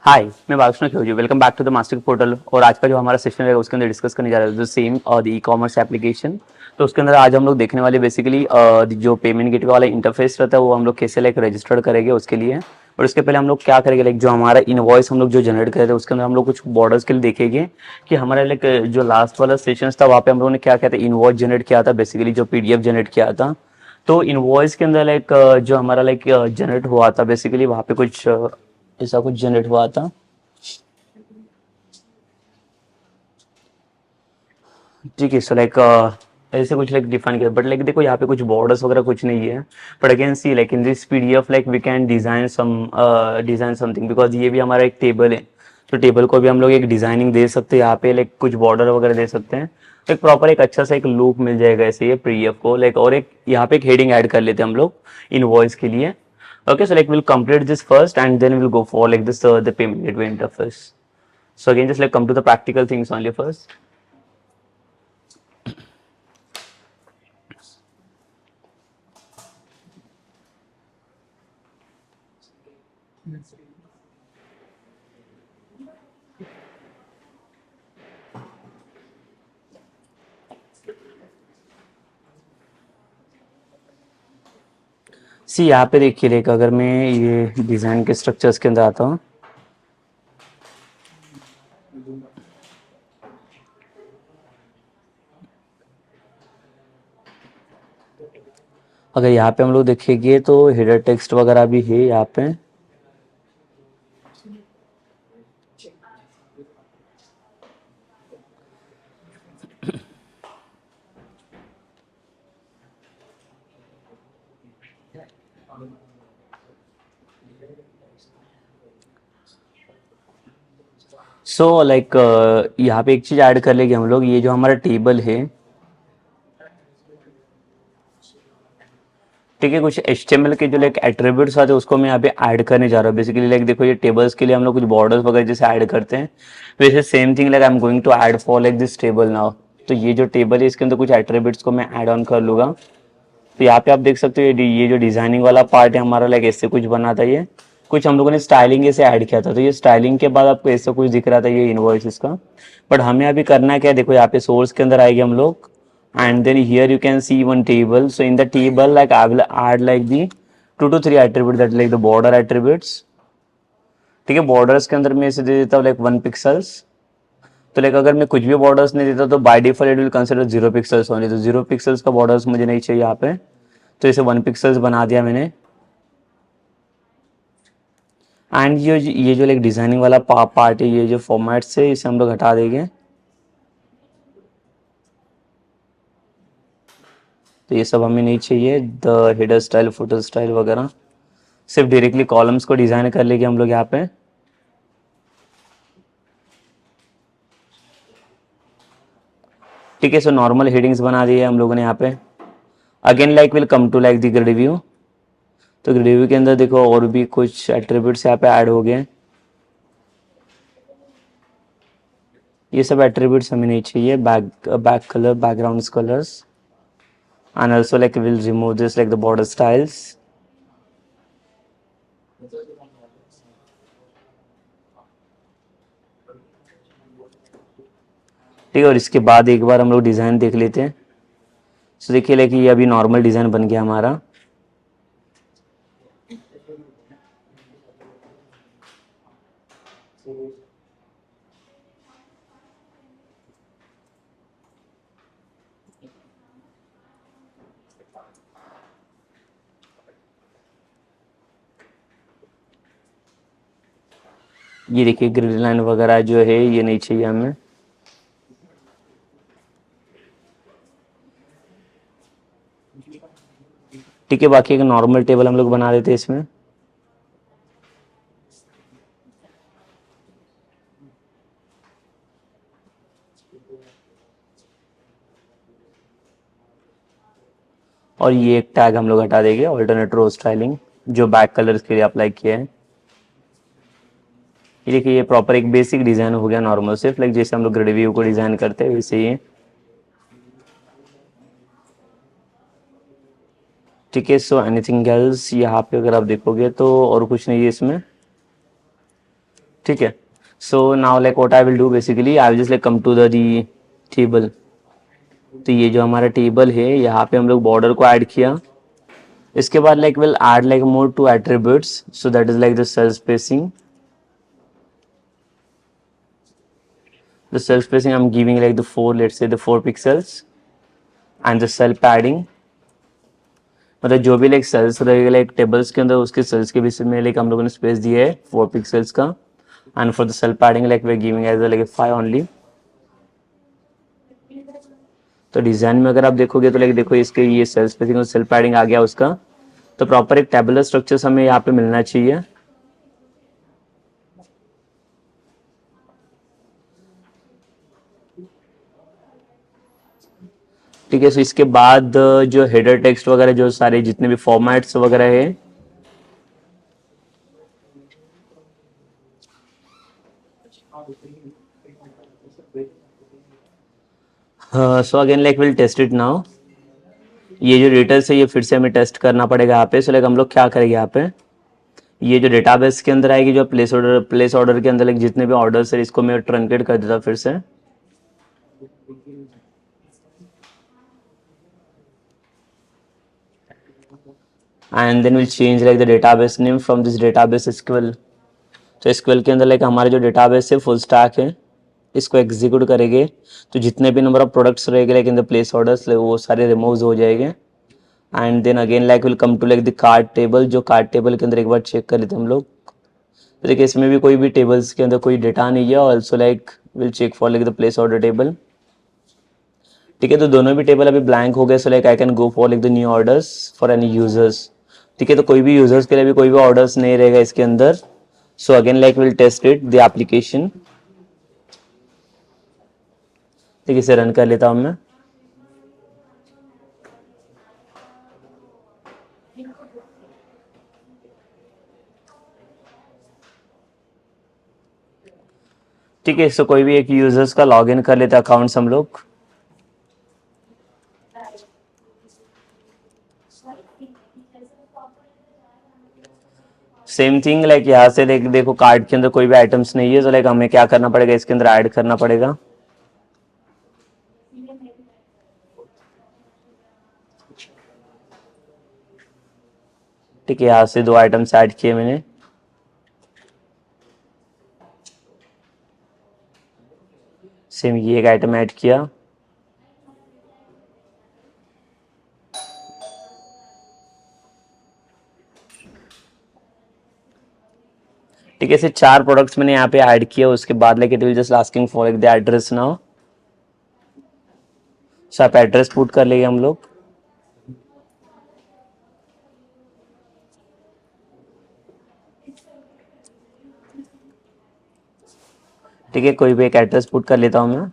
हाय, मैं Balkrishna Khilji. Welcome back to the master portal. और आज का जो हमारा सेशन रहेगा उसके अंदर डिस्कस करने जा रहे हैं सेम और ई कॉमर्स एप्लीकेशन। तो उसके अंदर आज हम लोग देखने वाले बेसिकली जो पेमेंट गेटवे वाला इंटरफेस रहता है वो हम लोग कैसे लाइक रजिस्टर्ड करेंगे उसके लिए। और उसके पहले हम लोग क्या करेंगे, लाइक जो हमारा इनवॉइस हम लोग जो जनरेट कर रहे हैं उसके अंदर हम लोग कुछ बॉर्डर्स के लिए देखेंगे कि हमारा लाइक जो लास्ट वाला सेशन था वहाँ पे हम लोगों ने क्या किया था, इनवॉइस जनरेट किया था, बेसिकली जो पीडीएफ जनरेट किया था। तो इनवॉइस के अंदर लाइक जो हमारा लाइक जनरेट हुआ था बेसिकली वहाँ पे कुछ ऐसा कुछ जनरेट हुआ था। ठीक है, सो लाइक ऐसे कुछ लाइक डिफाइन किया, बट लाइक देखो यहाँ पे कुछ बॉर्डर्स वगैरह कुछ नहीं है। But again see like in this PDF like we can design something, because ये भी हमारा एक टेबल है। तो टेबल को भी हम लोग एक डिजाइनिंग दे सकते हैं, यहाँ पे लाइक कुछ बॉर्डर वगैरह दे सकते हैं। तो एक प्रॉपर एक अच्छा सा एक लुक मिल जाएगा ऐसे ये पीडीएफ को लाइक। और एक यहाँ पे एक हेडिंग ऐड कर लेते हैं हम लोग इन वॉइस के लिए। Okay, so like will complete this first and then will go for like this the payment gateway interface. So again just like come to the practical things only first. See यहाँ पे देखिए, like अगर मैं ये design के structures के अंदर आता हूँ, अगर यहाँ पे हम लोग देखेंगे तो हेडर टेक्स्ट वगैरह भी है यहाँ पे। सो लाइक यहाँ पे एक चीज़ ऐड कर लेंगे हम लोग, ये जो हमारा टेबल है, ठीक है, कुछ HTML के जो लाइक एट्रीब्यूट्स आते हैं उसको मैं यहाँ पे ऐड करने जा रहा हूँ। बेसिकली लाइक देखो, ये टेबल्स के लिए हम लोग कुछ बॉर्डर्स वगैरह जैसे ऐड करते हैं, वैसे same thing like I am going to add for like this table now. तो ये जो टेबल है इसके अंदर कुछ एट्रीब्यूट्स को मैं ऐड ऑन कर लूँगा। तो यहाँ पे आप देख सकते हो ये जो डिजाइनिंग वाला पार्ट है हमारा, लाइक ऐसे कुछ बना था ये। कुछ हम लोगों ने स्टाइलिंग ऐसे ऐड किया था, तो ये स्टाइलिंग के बाद आपको ऐसा कुछ दिख रहा था ये इनवॉइस इसका। बट हमें अभी करना क्या है, देखो यहाँ पे सोर्स के अंदर आएंगे हम लोग and then here you can see one table. So in the table like I will add like the 2 to 3 attribute that like the border attributes. ठीक है, बॉर्डर्स के अंदर मैं इसे दे देता हूँ लाइक 1 पिक्सल्स। तो लाइक अगर मैं कुछ भी बॉर्डर्स नहीं देता तो bye default it will consider 0 pixels only. तो 0 पिक्सल्स का बॉर्डर्स मुझे नहीं चाहिए यहाँ पे, तो इसे 1 पिक्सल्स बना दिया मैंने। एंड ये जो लाइक डिजाइनिंग वाला पार्ट है, ये जो फॉर्मेट से इसे हम लोग हटा देंगे। तो ये सब हमें नहीं चाहिए, the header style, footer style वगैरह। सिर्फ डायरेक्टली कॉलम्स को डिजाइन कर लेंगे हम लोग यहाँ पे। ठीक है, सो नॉर्मल हेडिंग्स बना दिए हम लोगों ने यहाँ पे। Again like will come to like the grid view. तो ग्रिड व्यू के अंदर देखो और भी कुछ एट्रीब्यूट्स यहाँ पे ऐड हो गए। ये सब एट्रीब्यूट्स हमें नहीं चाहिए, back colour, background colours, and also like we'll remove this like the border styles। ठीक है, और इसके बाद एक बार हम लोग डिज़ाइन देख लेते हैं। सो देखिए लाइक ये अभी नॉर्मल डिज़ाइन बन गया हमारा। ये देखिए ग्रिड लाइन वगैरह जो है ये नहीं चाहिए हमें। ठीक है, बाकी एक नॉर्मल टेबल हम लोग बना देते हैं इसमें। और ये एक टैग हम लोग हटा देंगे, ऑल्टरनेट रो स्टाइलिंग, जो बैक कलर्स के लिए अप्लाई किया है। ये देखिए ये प्रॉपर एक बेसिक डिज़ाइन हो गया नॉर्मल, सिर्फ लाइक जैसे हम लोग ग्रिड व्यू को डिज़ाइन करते हैं वैसे ही। ठीक है, सो एनीथिंग एल्स यहाँ पे अगर आप देखोगे तो और कुछ नहीं है इसमें। ठीक है। So now like what I will do basically, I will just like come to the table. तो ये जो हमारा टेबल है, यहाँ पे हम लोग बॉर्डर को ऐड किया। इसके बाद like will add like more two attributes, so that is like the cell spacing. The cell spacing I'm giving like the 4, let's say the 4 pixels, and the cell padding, मतलब जो भी like sales रहेगा like tables के अंदर उसके sales के बीच में like हम लोगों ने स्पेस दिया है 4 पिक्सल्स का। And for the cell padding like we are giving as like 5 only. तो डिजाइन में अगर आप देखोगे तो लाइक देखो इसके ये सेल स्पेसिंग और सेल पैडिंग आ गया उसका। तो प्रॉपर एक टेबुलर स्ट्रक्चर हमें यहाँ पे मिलना चाहिए। ठीक है। सो इसके बाद जो हेडर टेक्स्ट वगैरह जो सारे जितने भी फॉर्मेट्स वगैरह है, so again like will test it now. ये जो डिटेल्स है ये फिर से हमें टेस्ट करना पड़ेगा यहाँ पे। सो लाइक हम लोग क्या करेंगे यहाँ पे, ये जो डेटाबेस के अंदर आएगी जो प्लेस ऑर्डर के अंदर लाइक जितने भी ऑर्डर्स है इसको मैं ट्रंकेट कर देता फिर से। And then will change like the database name from this database SQL. तो एसक्यूएल के अंदर लाइक हमारे जो डेटाबेस है फुल स्टैक है, इसको एग्जीक्यूट करेंगे तो जितने भी नंबर ऑफ प्रोडक्ट्स रहेंगे like in the place orders वो सारे रिमूव हो जाएंगे। And then again like will come to like the card table. जो कार्ड टेबल के अंदर एक बार चेक कर लेते हैं हम लोग। तो देखिए इसमें भी कोई भी टेबल्स के अंदर कोई डेटा नहीं है। Also like will check for like the place order table. ठीक है। तो दोनों भी टेबल अभी ब्लैंक हो गए। So like I can go for like the new orders for any users. ठीक है। तो कोई भी यूजर्स के लिए भी कोई भी ऑर्डर्स नहीं रहेगा इसके अंदर। So again like will test it the application. ठीक है, इसे रन कर लेता हूं मैं। ठीक है। सो कोई भी एक यूजर्स का लॉगिन कर लेते हैं अकाउंट्स हम लोग। सेम थिंग लाइक यहाँ से देखो कार्ड के अंदर कोई भी आइटम्स नहीं है। तो लाइक हमें क्या करना पड़ेगा, इसके अंदर ऐड करना पड़ेगा। ठीक है, यहाँ से 2 आइटम्स ऐड किए मैंने। सेम ये एक आइटम ऐड किया। ठीक है, ऐसे 4 प्रोडक्ट्स मैंने यहाँ पे ऐड किया। उसके बाद like it will just asking for the address now. So आप एड्रेस पुट कर लेंगे हम लोग। ठीक है, कोई भी एक एड्रेस पुट कर लेता हूं मैं।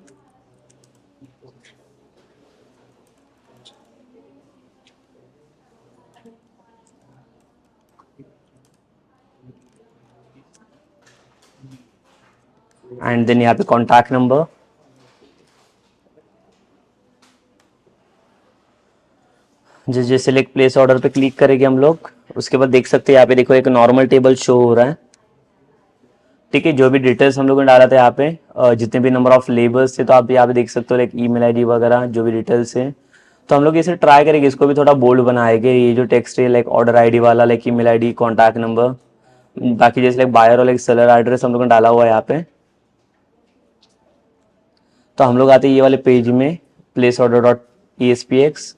एंड देन यहाँ पे कॉन्टैक्ट नंबर। जैसे लाइक प्लेस ऑर्डर पे क्लिक करेंगे हम लोग, उसके बाद देख सकते हैं यहाँ पे देखो एक नॉर्मल टेबल शो हो रहा है। ठीक है, जो भी डिटेल्स हम लोगों ने डाला था यहाँ पे, जितने भी नंबर ऑफ लेबर्स थे, तो आप यहाँ पे देख सकते हो लाइक ईमेल आईडी वगैरह जो भी डिटेल्स है। तो हम लोग इसे ट्राई करेंगे, इसको भी थोड़ा बोल्ड बनाएंगे। ये जो टेक्स्ट है लाइक ऑर्डर आईडी वाला, like email ID, contact number, बाकी जैसे लाइक बायर और लाइक सेलर एड्रेस हम लोगों ने डाला हुआ है यहाँ पे। तो हम लोग आते हैं ये वाले पेज में, place order dot ESPX।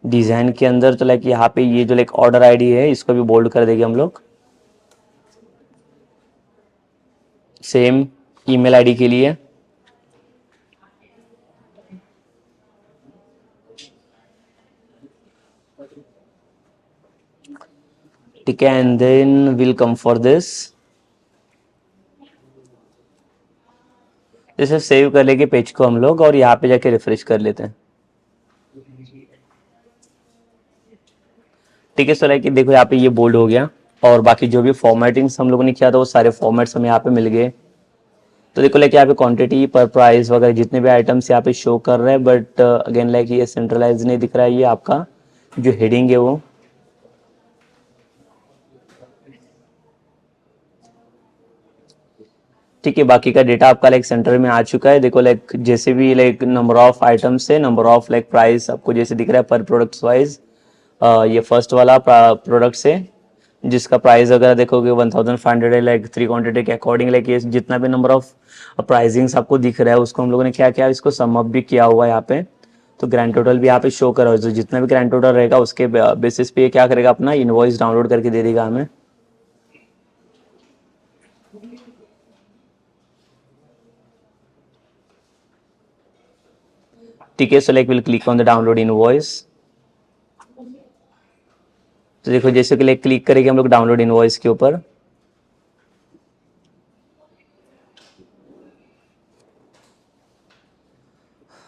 Design के अंदर तो लाइक यहाँ पे ये जो लाइक ऑर्डर आईडी है इसको भी बोल्ड कर देंगे हम लोग। सेम ईमेल आईडी के लिए। ठीक है, and then will come for this. इसे सेव कर लेंगे पेज को हम लोग और यहाँ पे जाके रिफ्रेश कर लेते हैं। ठीक है, सो लाइक देखो यहाँ पे ये बोल्ड हो गया और बाकी जो भी फॉर्मेटिंग्स हम लोगों ने किया था वो सारे फॉर्मेट्स हमें यहाँ पे मिल गए। तो देखो लाइक यहाँ पे क्वांटिटी पर प्राइस वगैरह जितने भी आइटम्स यहाँ पे शो कर रहे हैं, बट अगेन लाइक ये सेंट्रलाइज नहीं दिख रहा है। ये आपका जो हेडिंग है वो ठीक है, बाकी का डेटा आपका लाइक सेंटर में आ चुका है। देखो लाइक जैसे भी लाइक नंबर ऑफ आइटम्स है, नंबर ऑफ लाइक प्राइस आपको जैसे दिख रहा है पर प्रोडक्ट वाइज। ये फर्स्ट वाला प्रोडक्ट से जिसका प्राइस अगर देखोगे 1500 है, लाइक 3 क्वांटिटी के अकॉर्डिंग, लाइक ये जितना भी नंबर ऑफ प्राइसिंग्स आपको दिख रहा है उसको हम लोगों ने क्या किया, इसको सम अप भी किया हुआ है यहाँ पे। तो ग्रैंड टोटल भी यहाँ पे शो करा, तो जितना भी ग्रैंड टोटल रहेगा उसके बेसिस पे ये क्या करेगा, अपना इनवॉइस डाउनलोड करके दे देगा हमें। ठीक है, so like will click on the download invoice. तो देखो जैसे कि लाइक क्लिक करेंगे हम लोग डाउनलोड इनवॉइस के ऊपर,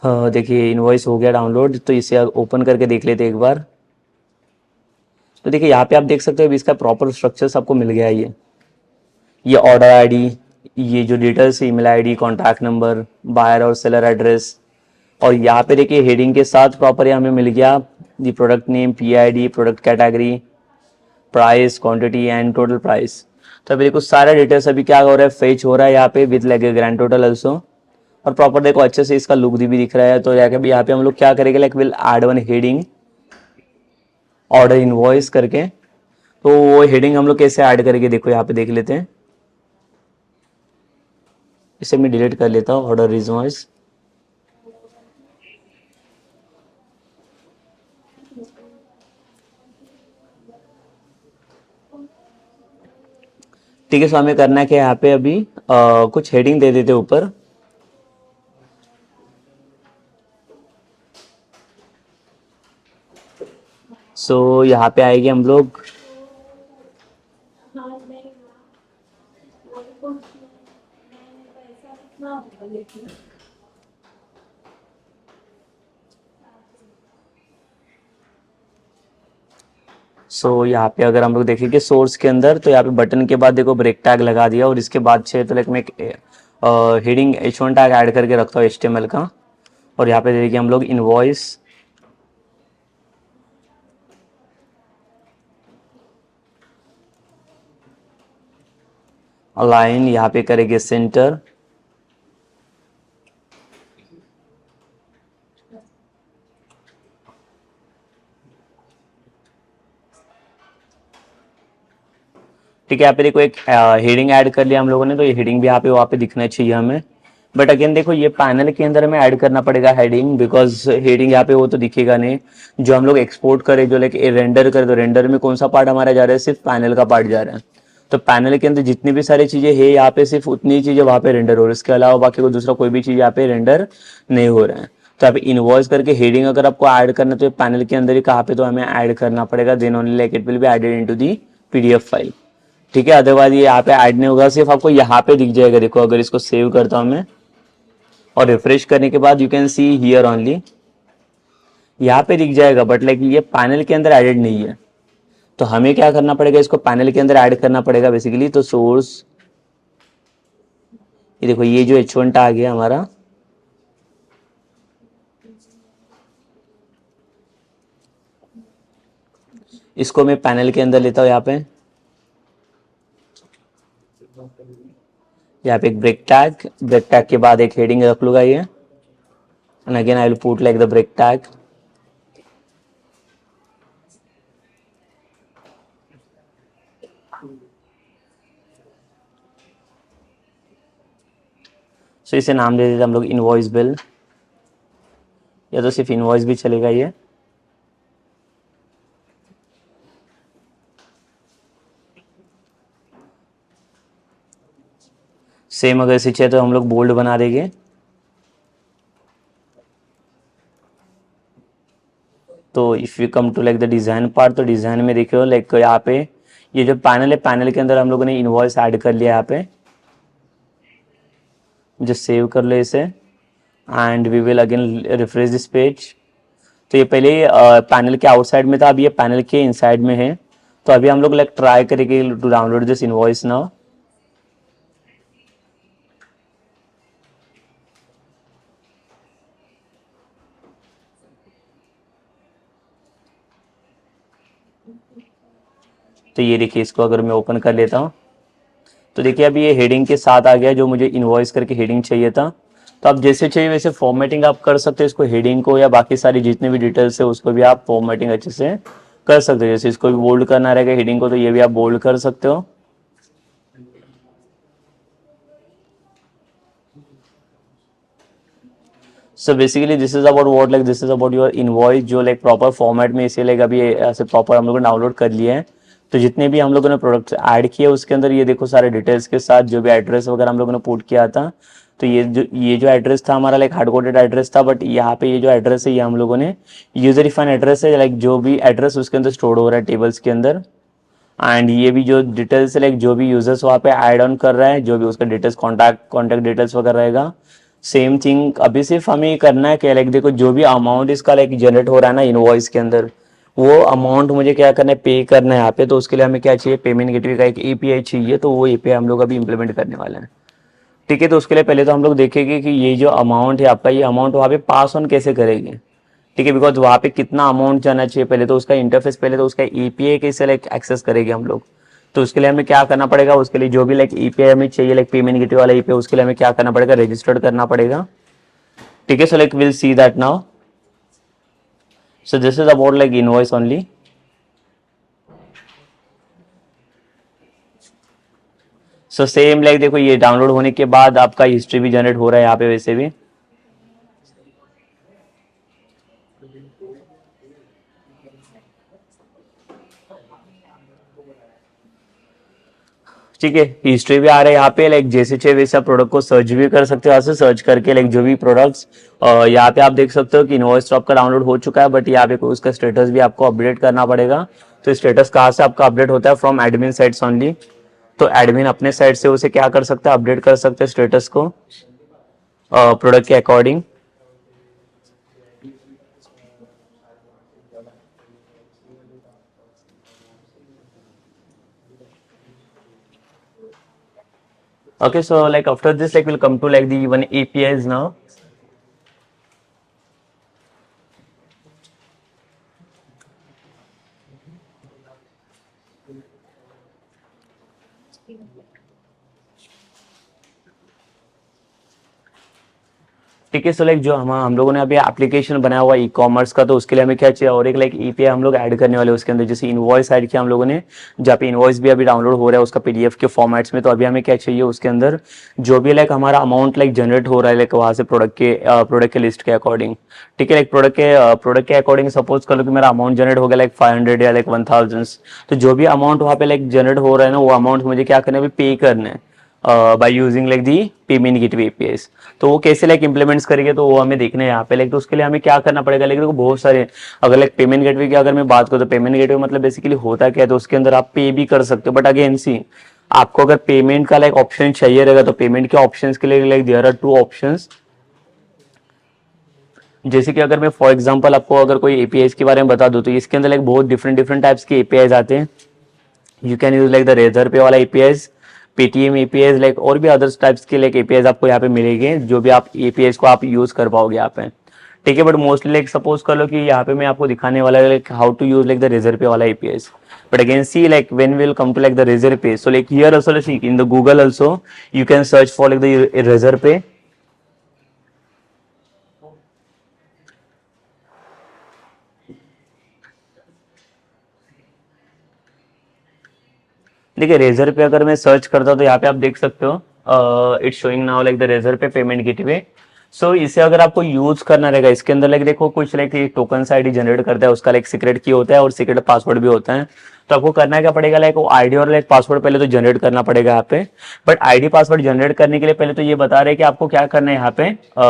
देखिए इनवॉइस हो गया डाउनलोड। तो इसे ओपन करके देख लेते एक बार। तो देखिए यहाँ पे आप देख सकते हो इसका प्रॉपर स्ट्रक्चर्स आपको मिल गया है। ये ऑर्डर आईडी, ये जो डिटेल्स है email ID, contact number, buyer और सेलर एड्रेस, और यहाँ पे देखिए हेडिंग के साथ प्रॉपर हमें मिल गया the product name, PID, product category, price, quantity and total price. तो अभी देखो सारा डिटेल्स अभी क्या हो रहा है, फेच हो रहा है यहाँ पे with like grand total also. और प्रॉपर देखो अच्छे से इसका लुक भी दिख रहा है। तो जाके यहाँ पे हम लोग क्या करेंगे, like will add one heading order invoice करके। तो वो हेडिंग हम लोग कैसे ऐड करेंगे, देखो यहाँ पे देख लेते हैं। इसे मैं डिलीट कर लेता हूँ, ऑर्डर इनवॉइस। ठीक है, सो हमें करना है कि यहाँ पे अभी कुछ हेडिंग दे देते ऊपर। सो यहाँ पे आएगी हम लोग यहाँ पे अगर हम लोग देखेंगे सोर्स के अंदर, तो यहाँ पे बटन के बाद देखो ब्रेक टैग लगा दिया, और इसके बाद से तो लाइक मैं हेडिंग H1 टैग ऐड करके रखता हूँ HTML का। और यहाँ पे देखिए हम लोग इनवॉइस, अलाइन यहाँ पे करेंगे सेंटर। ठीक है, यहाँ पे देखो एक हेडिंग ऐड कर लिया हम लोगों ने, तो ये हेडिंग भी यहाँ पे वहाँ पे दिखना चाहिए हमें। बट अगेन देखो ये पैनल के अंदर हमें ऐड करना पड़ेगा हेडिंग, बिकॉज हेडिंग यहाँ पे वो तो दिखेगा नहीं। जो हम लोग एक्सपोर्ट करें, जो लाइक रेंडर करें, तो रेंडर में कौन सा पार्ट हमारा जा रहा है, सिर्फ पैनल का पार्ट जा रहा है। तो पैनल के अंदर जितनी भी सारी चीजें है यहाँ पे सिर्फ उतनी ही चीजें वहाँ पे रेंडर हो रही है, इसके अलावा बाकी कोई दूसरा कोई भी चीज यहाँ पे रेंडर नहीं हो रहा है। तो यहाँ पे इनवॉइस करके हेडिंग अगर आपको ऐड करना है, तो पैनल के अंदर ही कहाँ पे तो हमें ऐड करना पड़ेगा, then only like it will be added into the PDF file. ठीक है, अदरवाइज ये यहाँ पे ऐड नहीं होगा, सिर्फ आपको यहाँ पे दिख जाएगा। देखो अगर इसको सेव करता हूँ मैं और रिफ्रेश करने के बाद you can see here only, यहाँ पे दिख जाएगा, बट लाइक ये पैनल के अंदर एडेड नहीं है। तो हमें क्या करना पड़ेगा, इसको पैनल के अंदर ऐड करना पड़ेगा बेसिकली। तो सोर्स, ये देखो ये जो H1 आ गया हमारा, इसको मैं पैनल के अंदर लेता हूँ। यहाँ पे एक ब्रेक टैग के बाद एक हेडिंग रख लूंगा ये, and again I will put like the break tag. So इसे नाम दे देते हम लोग इनवॉइस बिल, या तो सिर्फ इनवॉइस भी चलेगा ये। सेम अगर इसे चाहिए तो हम लोग बोल्ड बना देंगे। तो if you come to like the design part, तो डिजाइन में देखियो लाइक यहाँ पे ये जो पैनल है, पैनल के अंदर हम लोगों ने इनवॉइस ऐड कर लिया यहाँ पे। जस्ट सेव कर लो इसे, and we will again refresh this page. तो ये पहले पैनल के आउटसाइड में था, अभी ये पैनल के इनसाइड में है। तो अभी हम लोग लाइक ट्राई करेंगे to download this invoice now. तो ये देखिए, इसको अगर मैं ओपन कर लेता हूँ, तो देखिए अभी ये हेडिंग के साथ आ गया जो मुझे इनवॉइस करके हेडिंग चाहिए था। तो आप जैसे चाहिए वैसे फॉर्मेटिंग आप कर सकते हैं इसको, हेडिंग को, या बाकी सारी जितने भी डिटेल्स है उसको भी आप फॉर्मेटिंग अच्छे से कर सकते हो। जैसे इसको भी बोल्ड करना रहेगा हेडिंग को, तो ये भी आप बोल्ड कर सकते हो। So basically this is about what like this is about your invoice, जो लाइक प्रॉपर फॉर्मेट में इसे लाइक अभी ऐसे प्रॉपर हम लोगों ने डाउनलोड कर लिया है। तो जितने भी हम लोगों ने प्रोडक्ट्स ऐड किए उसके अंदर ये देखो सारे डिटेल्स के साथ जो भी एड्रेस वगैरह हम लोगों ने पुट किया था। तो ये जो एड्रेस था हमारा लाइक हार्ड कोडेड एड्रेस था, बट यहाँ पे ये जो एड्रेस है ये हम लोगों ने यूजर डिफाइन एड्रेस है, लाइक जो भी एड्रेस उसके अंदर स्टोर हो रहा है टेबल्स के अंदर। एंड ये भी जो डिटेल्स है लाइक जो भी यूजर्स वहाँ पे ऐड ऑन कर रहा है, जो भी उसका डिटेल्स कॉन्टैक्ट डिटेल्स वगैरह रहेगा, सेम थिंग अभी सिर्फ हमें ये करना है कि लाइक देखो जो भी अमाउंट इसका लाइक जनरेट हो रहा है ना इनवॉइस के अंदर, वो अमाउंट मुझे क्या करना है, पे करना है यहाँ पे। तो उसके लिए हमें क्या चाहिए, पेमेंट गेटवे का एक एपीआई चाहिए। तो वो एपीआई हम लोग अभी इंप्लीमेंट करने वाले हैं। ठीक है, तो उसके लिए पहले तो हम लोग देखेंगे कि ये जो अमाउंट है आपका, ये अमाउंट वहाँ पे पास ऑन कैसे करेंगे। ठीक है, बिकॉज वहाँ पे कितना अमाउंट जाना चाहिए, पहले तो उसका इंटरफेस, पहले तो उसका एपीआई कैसे लाइक एक्सेस करेंगे हम लोग। तो उसके लिए हमें क्या करना पड़ेगा, उसके लिए जो भी लाइक एपीआई हमें चाहिए लाइक पेमेंट गेटवे वाला एपीआई, उसके लिए हमें क्या करना पड़ेगा, रजिस्टर्ड करना पड़ेगा। ठीक है, so like will see that now. So this is about like invoice only. So same like देखो ये डाउनलोड होने के बाद आपका हिस्ट्री भी जनरेट हो रहा है यहाँ पे वैसे भी। ठीक है, हिस्ट्री भी आ रहा है यहाँ पे, लाइक जैसे चाहिए वैसे आप प्रोडक्ट को सर्च भी कर सकते हो। यहाँ से सर्च करके लाइक जो भी प्रोडक्ट्स यहाँ पे आप देख सकते हो कि इनवॉइस तो आपका डाउनलोड हो चुका है, बट यहाँ पे उसका स्टेटस भी आपको अपडेट करना पड़ेगा। तो स्टेटस कहाँ से आपका अपडेट होता है, फ्रॉम एडमिन साइट्स ओनली। तो एडमिन अपने साइड से उसे क्या कर सकता है, अपडेट कर सकते हैं स्टेटस को प्रोडक्ट के according. Okay, so like after this, like we'll come to like the one APIs now. ठीक है, सो लाइक जो हम लोगों ने अभी एप्लीकेशन बनाया हुआ ई कॉमर्स का, तो उसके लिए हमें क्या चाहिए, और एक लाइक एपीआई हम लोग ऐड करने वाले हैं उसके अंदर। जैसे इनवॉइस ऐड किया हम लोगों ने, जहाँ पे इनवॉइस भी अभी डाउनलोड हो रहा है उसका पीडीएफ के फॉर्मेट्स में। तो अभी हमें क्या चाहिए उसके अंदर, जो भी लाइक हमारा अमाउंट लाइक जनरेट हो रहा है लाइक वहाँ से प्रोडक्ट के लिस्ट के अकॉर्डिंग। ठीक है, लाइक प्रोडक्ट के अकॉर्डिंग सपोज कर लो कि मेरा अमाउंट जनरेट हो गया लाइक 500 या लाइक 1000। तो जो भी अमाउंट वहाँ पे लाइक जनरेट हो रहा है ना, वो अमाउंट मुझे क्या करना है, पे करना है by using like the payment gateway APIs. तो वो कैसे लाइक इंप्लीमेंट्स करेंगे, तो वो हमें देखना है यहाँ पे लाइक। तो उसके लिए हमें क्या करना पड़ेगा, लेकिन देखो बहुत सारे, अगर लाइक पेमेंट गेटवे की अगर मैं बात करूँ तो पेमेंट गेटवे मतलब बेसिकली होता क्या है, तो उसके अंदर आप पे भी कर सकते हो। बट अगेन सी, आपको अगर पेमेंट का लाइक ऑप्शन चाहिए रहेगा, तो पेमेंट के ऑप्शंस के लिए like there are two options. जैसे कि अगर मैं फॉर एग्जांपल आपको अगर कोई एपीआईज के बारे में बता दूं, तो इसके अंदर लाइक बहुत डिफरेंट डिफरेंट टाइप्स के एपीआईज आते हैं। You can use like the Razorpay वाला एपीआईज, पेटीएम एपीआईज, लाइक और भी अदर्स टाइप्स के लाइक एपीआईज आपको यहाँ पे मिलेंगे, जो भी आप एपीआईज को आप यूज कर पाओगे यहाँ पे। ठीक है, बट मोस्टली लाइक सपोज कर लो कि यहाँ पे मैं आपको दिखाने वाला है like how to use like the Razorpay वाला APIs. But again see like when will come to like the Razorpay, so like here also see in the Google also you can search for like the Razorpay. देखिए razor पे अगर मैं search करता हूँ तो यहाँ पे आप देख सकते हो it's showing now like the Razorpay payment gateway. So इसे अगर आपको यूज करना रहेगा, इसके अंदर लाइक देखो कुछ लाइक टोकन आईडी जनरेट करता है, उसका लाइक सीक्रेट की होता है और सीक्रेट पासवर्ड भी होता है। तो आपको करना क्या पड़ेगा, लाइक वो आईडी और लाइक पासवर्ड पहले तो जनरेट करना पड़ेगा यहाँ पे। बट आईडी पासवर्ड जनरेट करने के लिए पहले तो ये बता रहे हैं कि आपको क्या करना है यहाँ पे,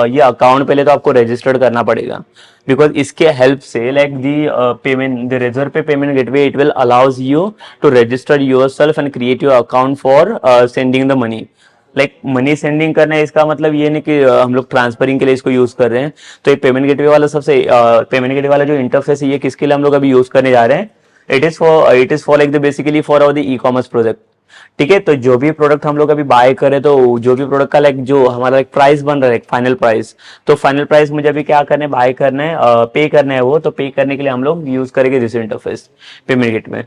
ये अकाउंट पहले तो आपको रजिस्टर्ड करना पड़ेगा। बिकॉज इसके हेल्प से like the payment the Razorpay payment gateway it will allows you to register yourself and create your account for sending the money. Like money sending करना है, इसका मतलब ये नहीं कि हम लोग ट्रांसफरिंग के लिए इसको यूज कर रहे हैं। तो ये पेमेंट गेटवे वाला सबसे पेमेंट गेटवे वाला जो इंटरफेस है, ये किसके लिए हम लोग अभी यूज करने जा रहे हैं, it is for like the basically for our the e commerce project. ठीक है, तो जो भी प्रोडक्ट हम लोग अभी बाय करें, तो जो भी प्रोडक्ट का लाइक जो हमारा एक प्राइस बन रहा है फाइनल प्राइस, तो फाइनल प्राइस मुझे अभी क्या करना है, बाय करना है, पे करना है वो। तो पे करने के लिए हम लोग यूज करेंगे दिस इंटरफेस पेमेंट गेटवे।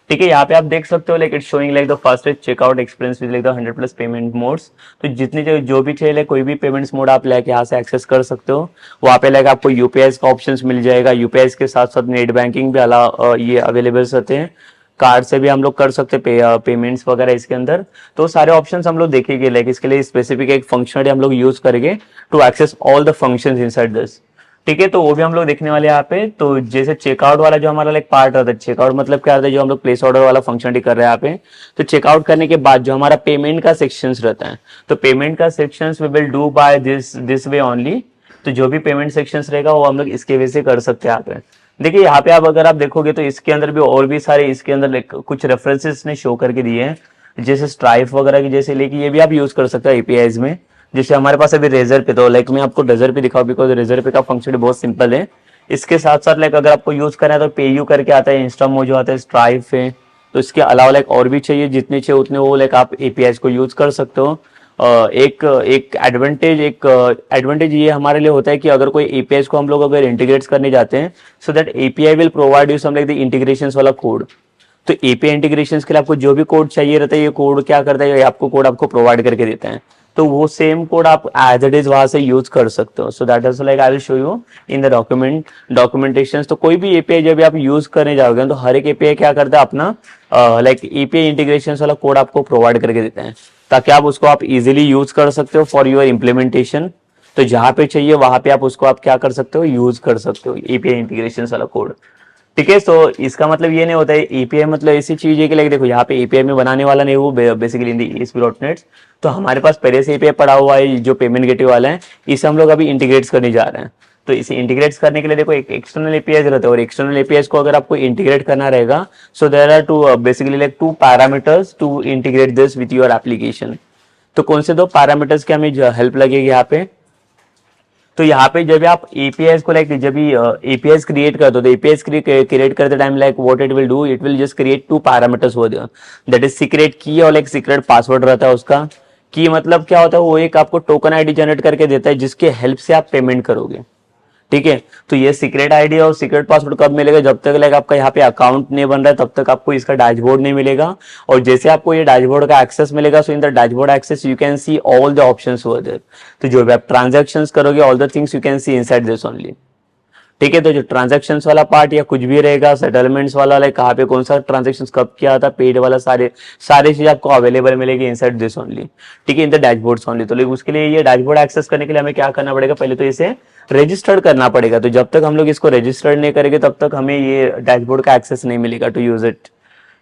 ठीक है, यहाँ पे आप देख सकते हो like it's showing like the fastest checkout experience with like the 100+ payment modes. तो जितने जो भी चाहिए लाइक कोई भी पेमेंट्स मोड आप लाइक यहाँ से एक्सेस कर सकते हो। वहाँ पे लाइक आपको यूपीआई का ऑप्शंस मिल जाएगा, यूपीआई के साथ साथ नेट बैंकिंग भी ये अवेलेबल रहते हैं। कार्ड से भी हम लोग कर सकते हैं पेमेंट्स वगैरह इसके अंदर। तो सारे ऑप्शंस हम लोग देखेंगे, लाइक इसके लिए स्पेसिफिक एक फंक्शनलिटी हम लोग यूज करेंगे to access all the functions inside this. ठीक है, तो वो भी हम लोग देखने वाले हैं यहाँ पे। तो जैसे चेकआउट वाला जो हमारा लाइक पार्ट रहता है, चेकआउट मतलब क्या रहता है, जो हम लोग प्लेस ऑर्डर वाला फंक्शनलिटी कर रहे हैं यहाँ पे। तो चेकआउट करने के बाद जो हमारा पेमेंट का सेक्शंस रहता है, तो पेमेंट का sections we will do by this way only. तो जो भी पेमेंट सेक्शंस रहेगा वो हम लोग इसके वे से कर सकते हैं यहाँ पे। देखिए यहाँ पे आप अगर आप देखोगे तो इसके अंदर भी और भी सारे इसके अंदर कुछ रेफरेंसेस ने शो करके दिए हैं, जैसे स्ट्राइफ वगैरह की जैसे, लेकिन ये भी आप यूज कर सकते हो एपीआईज में। जैसे हमारे पास अभी रेजर पे, तो लाइक मैं आपको रेजर पे दिखाऊं बिकॉज रेजर पे का फंक्शन बहुत सिंपल है। इसके साथ साथ लाइक अगर आपको यूज करना है तो पे यू करके आता है, इंस्टामो जो आता है, स्ट्राइफ है। तो इसके अलावा लाइक और भी चाहिए, जितने चाहिए उतने वो लाइक आप एपीआईज को यूज कर सकते हो। एक एक एडवांटेज ये हमारे लिए होता है कि अगर कोई एपीआई को हम लोग अगर इंटीग्रेट करने जाते हैं, so that API will provide you some like the integration वाला कोड। तो एपीआई इंटीग्रेशन के लिए आपको जो भी कोड चाहिए रहता है, ये कोड क्या करता है, ये आपको कोड आपको प्रोवाइड करके देता है। तो वो सेम कोड आप एज इट इज वहां से यूज कर सकते हो। सो that is like I will show you in the documentation. तो कोई भी एपीआई जब आप यूज करने जाओगे तो हर एक एपीआई क्या करता है, अपना लाइक एपीआई इंटीग्रेशन वाला कोड आपको प्रोवाइड करके देते हैं, ताकि आप उसको आप इजीली यूज कर सकते हो फॉर योर इम्प्लीमेंटेशन। तो जहां पे चाहिए वहां पे आप उसको आप क्या कर सकते हो, यूज कर सकते हो एपीआई इंटीग्रेशन वाला कोड। ठीक है, तो इसका मतलब ये नहीं होता है एपीआई मतलब ऐसी चीज है कि लाइक देखो यहाँ पे एपीआई में बनाने वाला नहीं, वो बेसिकली इन दी ASP.NET। तो हमारे पास पहले से एपीआई पड़ा हुआ है जो पेमेंट गेटवे वाला है, इसे हम लोग अभी इंटीग्रेट करने जा रहे हैं। तो इसे इंटीग्रेट करने के लिए देखो एक एक्सटर्नल एपीआई रहता है, और एक्सटर्नल एपीआई को अगर आपको इंटीग्रेट करना रहेगा, so there are two basically like 2 parameters to integrate this with your application. तो कौन से 2 पैरामीटर्स की हमें हेल्प लगेगी यहाँ पे। तो यहाँ पे जब आप एपीआई को लाइक जब भी एपीआई क्रिएट करते हो, तो एपीआई क्रिएट करते time like what it will do, it will just create 2 parameters हो देयर, दैट इज सीक्रेट की और लाइक सीक्रेट पासवर्ड रहता है उसका। की मतलब क्या होता है, वो एक आपको टोकन आईडी जनरेट करके देता है जिसके हेल्प से आप पेमेंट करोगे। ठीक है, तो ये सीक्रेट आईडी और सीक्रेट पासवर्ड कब मिलेगा, जब तक लाइक आपका यहाँ पे अकाउंट नहीं बन रहा है तब तक आपको इसका डैशबोर्ड नहीं मिलेगा। और जैसे आपको ये डैशबोर्ड का एक्सेस मिलेगा, so in the dashboard access you can see all the options over there. तो जो भी आप ट्रांजैक्शंस करोगे, all the things you can see inside this only. ठीक है, तो जो ट्रांजैक्शंस वाला पार्ट या कुछ भी रहेगा, सेटलमेंट्स वाला लाइक कहाँ पे कौन सा ट्रांजैक्शंस कब किया था, पेड वाला, सारे सारी चीज आपको अवेलेबल मिलेगी इनसाइड दिस ओनली। ठीक है, इन द डैशबोर्ड्स ओनली। तो उसके लिए ये डैशबोर्ड एक्सेस करने के लिए हमें क्या करना पड़ेगा, पहले तो इसे रजिस्टर्ड करना पड़ेगा। तो जब तक हम लोग इसको रजिस्टर्ड नहीं करेंगे तब तक हमें ये डैशबोर्ड का एक्सेस नहीं मिलेगा टू यूज इट।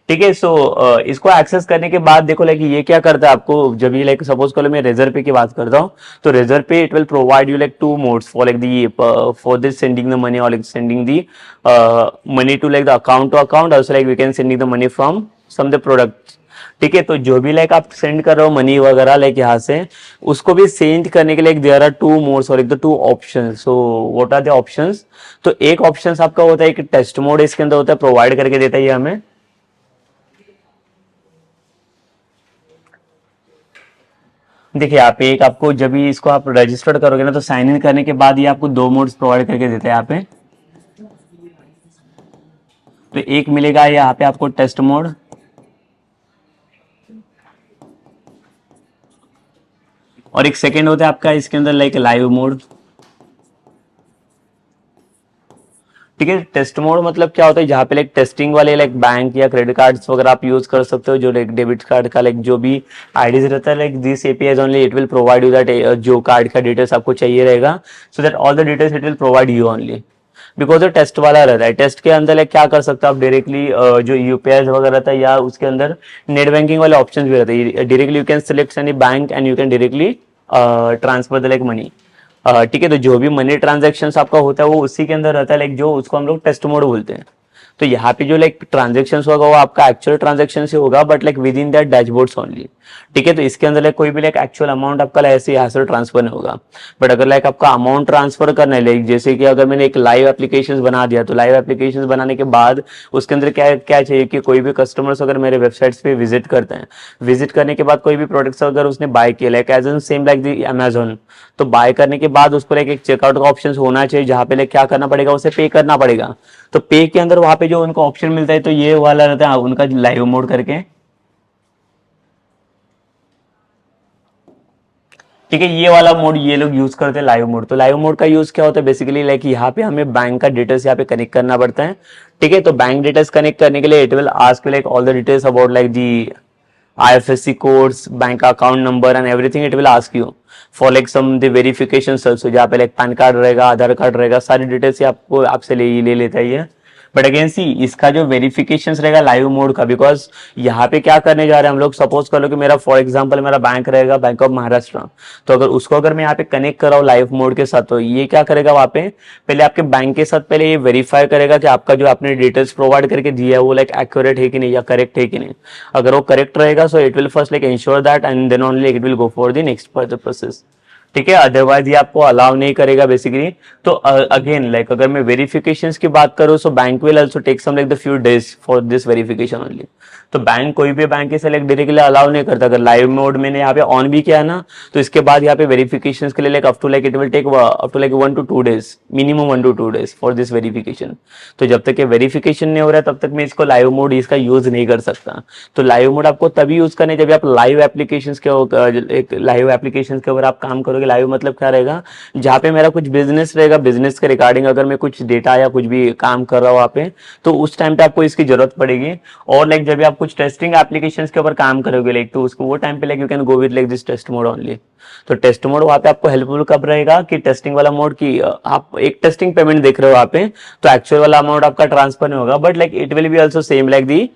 ठीक है, सो इसको एक्सेस करने के बाद देखो लाइक ये क्या करता है आपको, जब ये लाइक सपोज करो मैं रेजर पे की बात करता हूँ, तो Razorpay it will provide you like 2 modes for like the for this sending the money और like sending the money to like the account to account, also like we can sending the money from some the product. ठीक है, तो जो भी like आप send कर रहे हो मनी वगैरह लाइक यहाँ से, उसको भी सेंड करने के लिए देयर आर 2 मोड्स और एक 2 options. So what are the options, तो एक ऑप्शंस आपका होता है एक टेस्ट मोड, इसके अंदर होता है, प्रोवाइड करके देता है ये हमें। देखिए यहाँ पे एक आपको जब भी इसको आप रजिस्टर्ड करोगे ना, तो साइन इन करने के बाद ये आपको 2 मोड्स प्रोवाइड करके देते हैं यहाँ पे। तो एक मिलेगा यहाँ पे आपको टेस्ट मोड, और एक सेकेंड होता है आपका इसके अंदर लाइक लाइव मोड। ठीक है, टेस्ट मोड मतलब क्या होता है, जहाँ पे लाइक टेस्टिंग वाले लाइक बैंक या क्रेडिट कार्ड्स वगैरह आप यूज कर सकते हो, जो लाइक डेबिट कार्ड का लाइक जो भी आईडीज रहता है, like this API only it will provide you that, जो कार्ड का डिटेल्स आपको चाहिए रहेगा, so that all the details it will provide you only, because test वाला रहता है। टेस्ट के अंदर लाइक क्या कर सकते हो आप डायरेक्टली, जो यूपीआई वगैरह रहता है या उसके अंदर नेट बैंकिंग वाले ऑप्शन भी रहते हैं, directly you can select any bank and you can directly transfer the like money. ठीक है, तो जो भी मनी ट्रांजेक्शन आपका होता है वो उसी के अंदर रहता है, लाइक जो उसको हम लोग टेस्ट मोड बोलते हैं। तो यहाँ पे जो लाइक ट्रांजेक्शन होगा वो आपका एक्चुअल ट्रांजेक्शन से होगा, but like with in that dashboards only. ठीक है, तो इसके अंदर लाइक कोई भी लाइक एक्चुअल अमाउंट आपका ऐसे यहाँ से ट्रांसफर नहीं होगा। बट अगर लाइक आपका अमाउंट ट्रांसफर करना है, लाइक जैसे कि अगर मैंने एक लाइव एप्लीकेशन बना दिया, तो लाइव एप्लीकेशन बनाने के बाद उसके अंदर क्या क्या चाहिए कि कोई भी कस्टमर्स अगर मेरे वेबसाइट्स पे विजिट करते हैं, विजिट करने के बाद कोई भी प्रोडक्ट्स अगर उसने बाय किया, like as an same like the Amazon, तो बाय करने के बाद उसको लाइक एक चेकआउट का ऑप्शन होना चाहिए, जहाँ पे लाइक क्या करना पड़ेगा, उसे पे करना पड़ेगा। तो पे के अंदर वहां पे जो उनको ऑप्शन मिलता है तो ये वाला रहता है उनका लाइव मोड करके, ठीक है। ये वाला मोड ये लोग यूज करते हैं लाइव मोड। तो लाइव मोड का यूज क्या होता है बेसिकली लाइक यहाँ पे हमें बैंक का डिटेल्स यहाँ पे कनेक्ट करना पड़ता है, ठीक है। तो बैंक डिटेल्स कनेक्ट करने के लिए it will ask like all the details about like the IFSC codes, bank account number and everything it will ask you for like some the verifications also, जहाँ पे like पैन कार्ड रहेगा, आधार card रहेगा, सारी details ये आपको आपसे ले लेता है ये। बट अगेन सी इसका जो वेरिफिकेशन रहेगा लाइव मोड का, बिकॉज यहाँ पे क्या करने जा रहे हैं हम लोग, सपोज कर लो कि मेरा फॉर एग्जांपल मेरा बैंक रहेगा बैंक ऑफ महाराष्ट्र, तो अगर उसको अगर मैं यहाँ पे कनेक्ट कराऊँ लाइव मोड के साथ, तो ये क्या करेगा वहाँ पे पहले आपके बैंक के साथ पहले ये वेरीफाई करेगा कि आपका जो आपने डिटेल्स प्रोवाइड करके दिया है वो लाइक एक्यूरेट है कि नहीं या करेक्ट है कि नहीं। अगर वो करेक्ट रहेगा so it will first like ensure that and then only it will go for the next further process, ठीक है। अदरवाइज ये आपको अलाउ नहीं करेगा बेसिकली। तो अगेन लाइक अगर मैं वेरिफिकेशंस की बात करूँ so bank will also take some like the few days for this verification only. तो बैंक कोई भी बैंक से लाइक डायरेक्टली अलाउ नहीं करता। अगर लाइव मोड मैंने यहाँ पे ऑन भी किया है ना, तो इसके बाद यहाँ पे वेरिफिकेशन के लिए like up to like it will take up to like 1 to 2 days, minimum 1 to 2 days for this verification. तो जब तक ये वेरिफिकेशन नहीं हो रहा है तब तक मैं इसको लाइव मोड इसका यूज नहीं कर सकता। तो लाइव मोड आपको तभी यूज करना है जब आप लाइव एप्लीकेशन के एक लाइव एप्लीकेशन के ऊपर आप काम करोगे। लाइव मतलब क्या रहेगा, जहाँ पे मेरा कुछ बिजनेस रहेगा, बिजनेस के रिगार्डिंग अगर मैं कुछ डेटा या कुछ भी काम कर रहा हूँ वहाँ पे, तो उस टाइम पे आपको इसकी जरूरत पड़ेगी। और लाइक जब आप कुछ टेस्टिंग एप्लीकेशन के ऊपर काम करोगे लाइक, तो उसको वो टाइम पे like you can go with like this test mode only. तो टेस्ट मोड वहाँ पे आपको हेल्पफुल कब रहेगा कि टेस्टिंग वाला मोड की आप एक टेस्टिंग पेमेंट देख रहे हो वहाँ पे, तो एक्चुअल वाला अमाउंट आपका ट्रांसफर नहीं होगा, but like it will B also same like the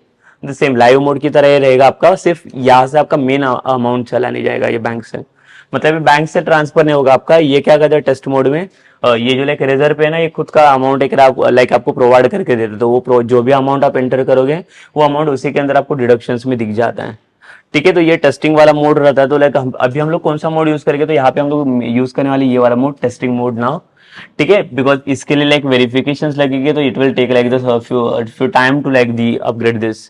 same live mode की तरह ये रहेगा आपका। सिर्फ यहाँ से आपका मेन अमाउंट चला नहीं जाएगा ये बैंक से, मतलब बैंक से ट्रांसफर नहीं होगा आपका। ये क्या कहते हैं टेस्ट मोड में, ये जो लाइक रिजर्व है ना, ये खुद का अमाउंट एक लाइक आपको प्रोवाइड करके देते, तो वो जो भी अमाउंट आप एंटर करोगे वो अमाउंट उसी के अंदर आपको डिडक्शंस में दिख जाता है, ठीक है। तो ये टेस्टिंग वाला मोड रहता है। तो लाइक अभी हम लोग कौन सा मोड यूज करेंगे, तो यहाँ पे हम लोग यूज करने वाले ये वाला मोड टेस्टिंग मोड नाउ, ठीक है। बिकॉज इसके लिए लाइक वेरिफिकेशन लगेगी, तो it will take like this few time to like the upgrade this,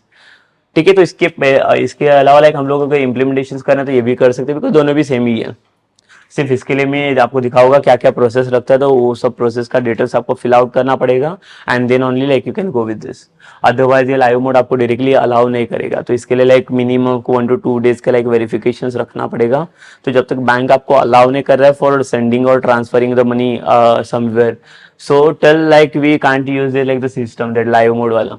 ठीक है। तो इसके अलावा लाइक हम लोगों को इम्प्लीमेंटेशन करना है तो ये भी कर सकते हैं, बिकॉज दोनों भी सेम ही है। सिर्फ इसके लिए मैं आपको दिखाऊंगा क्या क्या प्रोसेस रखता है, तो वो सब प्रोसेस का डिटेल्स आपको फिल आउट करना पड़ेगा and then only like you can go with this. Otherwise ये लाइव मोड आपको डायरेक्टली अलाउ नहीं करेगा। तो इसके लिए लाइक मिनिमम 1 to 2 days का लाइक वेरिफिकेशन रखना पड़ेगा। तो जब तक बैंक आपको अलाउ नहीं कर रहा है फॉर सेंडिंग और transferring the money somewhere, so tell like we can't use like the system that live mode वाला,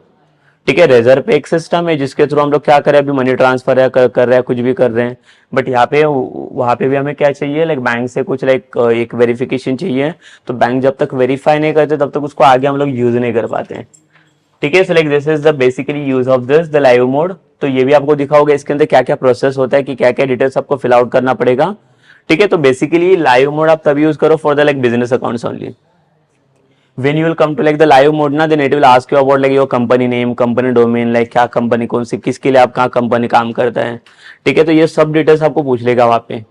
ठीक है। रेजर पे एक सिस्टम है जिसके थ्रू हम लोग क्या कर रहे हैं, अभी मनी ट्रांसफर है कर रहे हैं, कुछ भी कर रहे हैं। बट यहाँ पे वहाँ पे भी हमें क्या चाहिए, लाइक बैंक से कुछ लाइक एक वेरिफिकेशन चाहिए। तो बैंक जब तक वेरीफाई नहीं करते तब तक उसको आगे हम लोग यूज नहीं कर पाते हैं, ठीक है। So like this is the basically use of this the live mode. तो ये भी आपको दिखाओगे इसके अंदर क्या क्या प्रोसेस होता है, कि क्या क्या डिटेल्स आपको फिल आउट करना पड़ेगा, ठीक है। तो बेसिकली लाइव मोड आप तभी यूज करो for the like business accounts only. when you will come to like the live mode ना, then it will ask you about like your company name, company domain, like क्या company कौन सी किसके लिए आप कहाँ कंपनी काम करता है, ठीक है। तो ये सब डिटेल्स आपको पूछ लेगा वहाँ पे।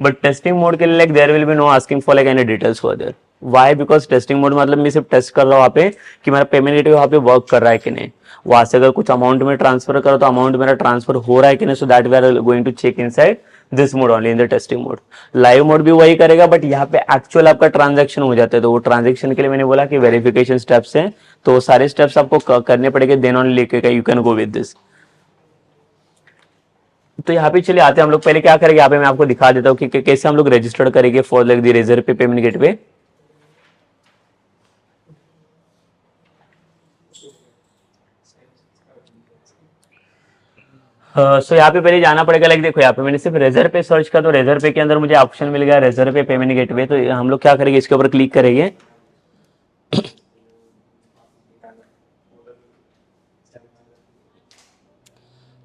बट टेस्टिंग मोड के लिए like there will be no asking for like any details further. Why, because testing mode मतलब मैं सिर्फ टेस्ट कर रहा हूँ वहाँ पे कि मेरा पेमेंट गेटवे वहाँ पे वर्क कर रहा है कि नहीं। वहां से अगर कुछ अमाउंट में ट्रांसफर करो तो अमाउंट मेरा ट्रांसफर हो रहा है कि नहीं, so that we are going to check inside this mode only in the testing mode. Live mode भी वही करेगा, बट यहाँ पे एक्चुअल आपका ट्रांजैक्शन हो जाता है। तो वो ट्रांजैक्शन के लिए मैंने बोला कि वेरिफिकेशन स्टेप्स है, तो वो सारे स्टेप्स आपको करने पड़ेंगे, देन ओनली लेके you can go with this. तो यहाँ पे चलिए आते हैं हम लोग, पहले क्या करेंगे यहाँ पे मैं आपको दिखा देता हूँ कि कैसे हम लोग रजिस्टर्ड करेंगे for like the Razorpay payment gateway. सो यहाँ पे पहले जाना पड़ेगा, लाइक देखो यहाँ पे मैंने सिर्फ रेजर पे सर्च कर, तो रेजर पे के अंदर मुझे ऑप्शन मिल गया रेजर पे पेमेंट गेटवे। तो हम लोग क्या करेंगे, इसके ऊपर क्लिक करेंगे।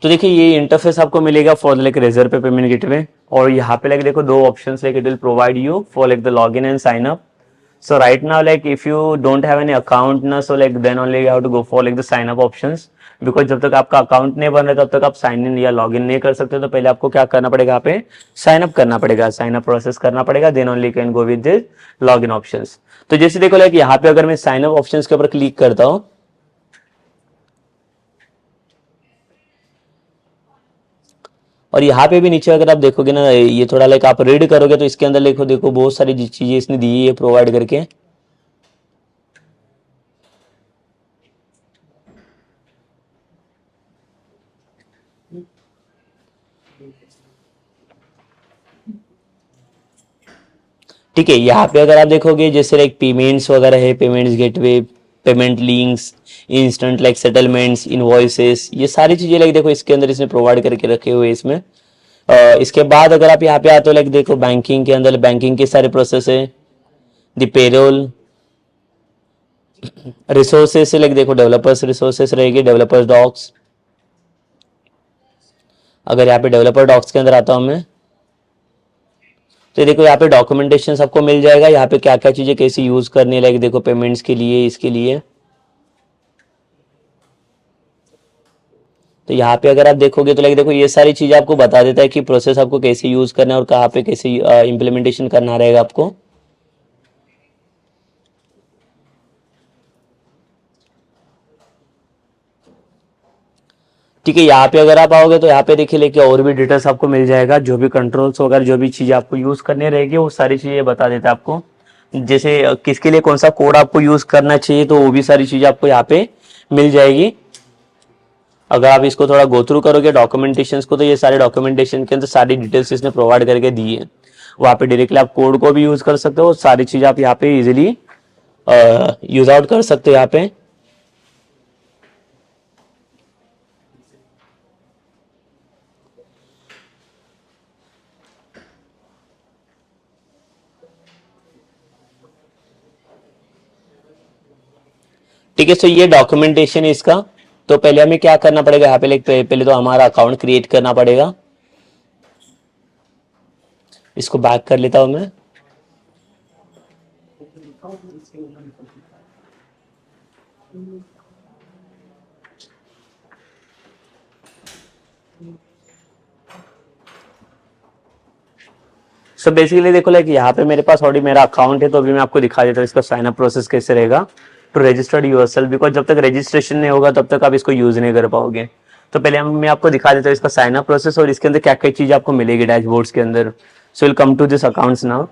तो देखिए ये इंटरफेस आपको मिलेगा for like Razorpay payment gateway. और यहाँ पे लाइक देखो दो option like it will provide you for like the log in and sign up. So right now, like if you don't have any account ना, so like then only you have to go for like the sign up options, because जब तक आपका account नहीं बन रहा तब तक आप साइन इन या लॉग इन नहीं कर सकते। तो पहले आपको क्या करना पड़ेगा, यहाँ पे साइन अप करना पड़ेगा, साइन अप प्रोसेस करना पड़ेगा, then only can go with this log in options. तो जैसे देखो लाइक यहाँ पे अगर मैं साइन अप ऑप्शंस के ऊपर क्लिक करता हूँ, और यहाँ पे भी नीचे अगर आप देखोगे ना, ये थोड़ा लाइक आप रीड करोगे तो इसके अंदर देखो देखो बहुत सारी चीजें इसने दी है प्रोवाइड करके। ठीक है, यहाँ पे अगर आप देखोगे जैसे लाइक पेमेंट्स वगैरह है, payments gateway, payment links, instant like settlements, invoices, ये सारी चीजें लाइक देखो इसके अंदर इसने प्रोवाइड करके रखे हुए हैं इसमें। इसके बाद अगर आप यहाँ पे आते हो लाइक देखो बैंकिंग के अंदर बैंकिंग के सारे प्रोसेस है, द पेरोल रिसोर्सेस से लाइक देखो डेवलपर्स रिसोर्सेस रहेगी, डेवलपर्स डॉक्स। अगर यहाँ पे डेवलपर डॉक्स के अंदर आता हूँ मैं, तो देखो यहाँ पे डॉक्यूमेंटेशन सबको मिल जाएगा, यहाँ पे क्या क्या चीजें कैसे यूज करनी है लाइक देखो पेमेंट्स के लिए, इसके लिए। तो यहाँ पे अगर आप देखोगे तो लाइक देखो ये सारी चीजें आपको बता देता है कि प्रोसेस आपको कैसे यूज करना है और कहाँ पे कैसे इम्प्लीमेंटेशन करना रहेगा आपको। ठीक है, यहाँ पे अगर आप आओगे तो यहाँ पे देखिए लेके और भी डिटेल्स आपको मिल जाएगा, जो भी कंट्रोल्स वगैरह जो भी चीज़ें आपको यूज़ करनी रहेगी वो सारी चीज़ें बता देता है आपको। जैसे किसके लिए कौन सा कोड आपको यूज़ करना चाहिए तो वो भी सारी चीज़ें आपको यहाँ पे मिल जाएगी। अगर आप इसको थोड़ा गो थ्रू करोगे डॉक्यूमेंटेशन को, तो ये सारे डॉक्यूमेंटेशन के अंदर सारी डिटेल्स इसने प्रोवाइड करके दी है। वहाँ पे डायरेक्टली आप कोड को भी यूज़ कर सकते हो, सारी चीज़ आप यहाँ पे इजिली यूज आउट कर सकते हो यहाँ पे। ठीक है, सो ये डॉक्यूमेंटेशन है इसका। तो पहले हमें क्या करना पड़ेगा यहाँ पे पहले तो हमारा अकाउंट क्रिएट करना पड़ेगा। इसको बैक कर लेता हूं मैं। सो बेसिकली देखो लाइक यहाँ पे मेरे पास ऑलरेडी मेरा अकाउंट है, तो अभी मैं आपको दिखा देता हूँ इसका साइन अप प्रोसेस कैसे रहेगा टू रजिस्टर्ड यूअरसेल्फ, बिकॉज जब तक रजिस्ट्रेशन नहीं होगा तब तक आप इसको यूज नहीं कर पाओगे। तो पहले मैं आपको दिखा देता हूँ इसका साइन अप प्रोसेस और इसके अंदर क्या क्या चीज आपको मिलेगी डैशबोर्ड्स के अंदर। So will come to this accounts now.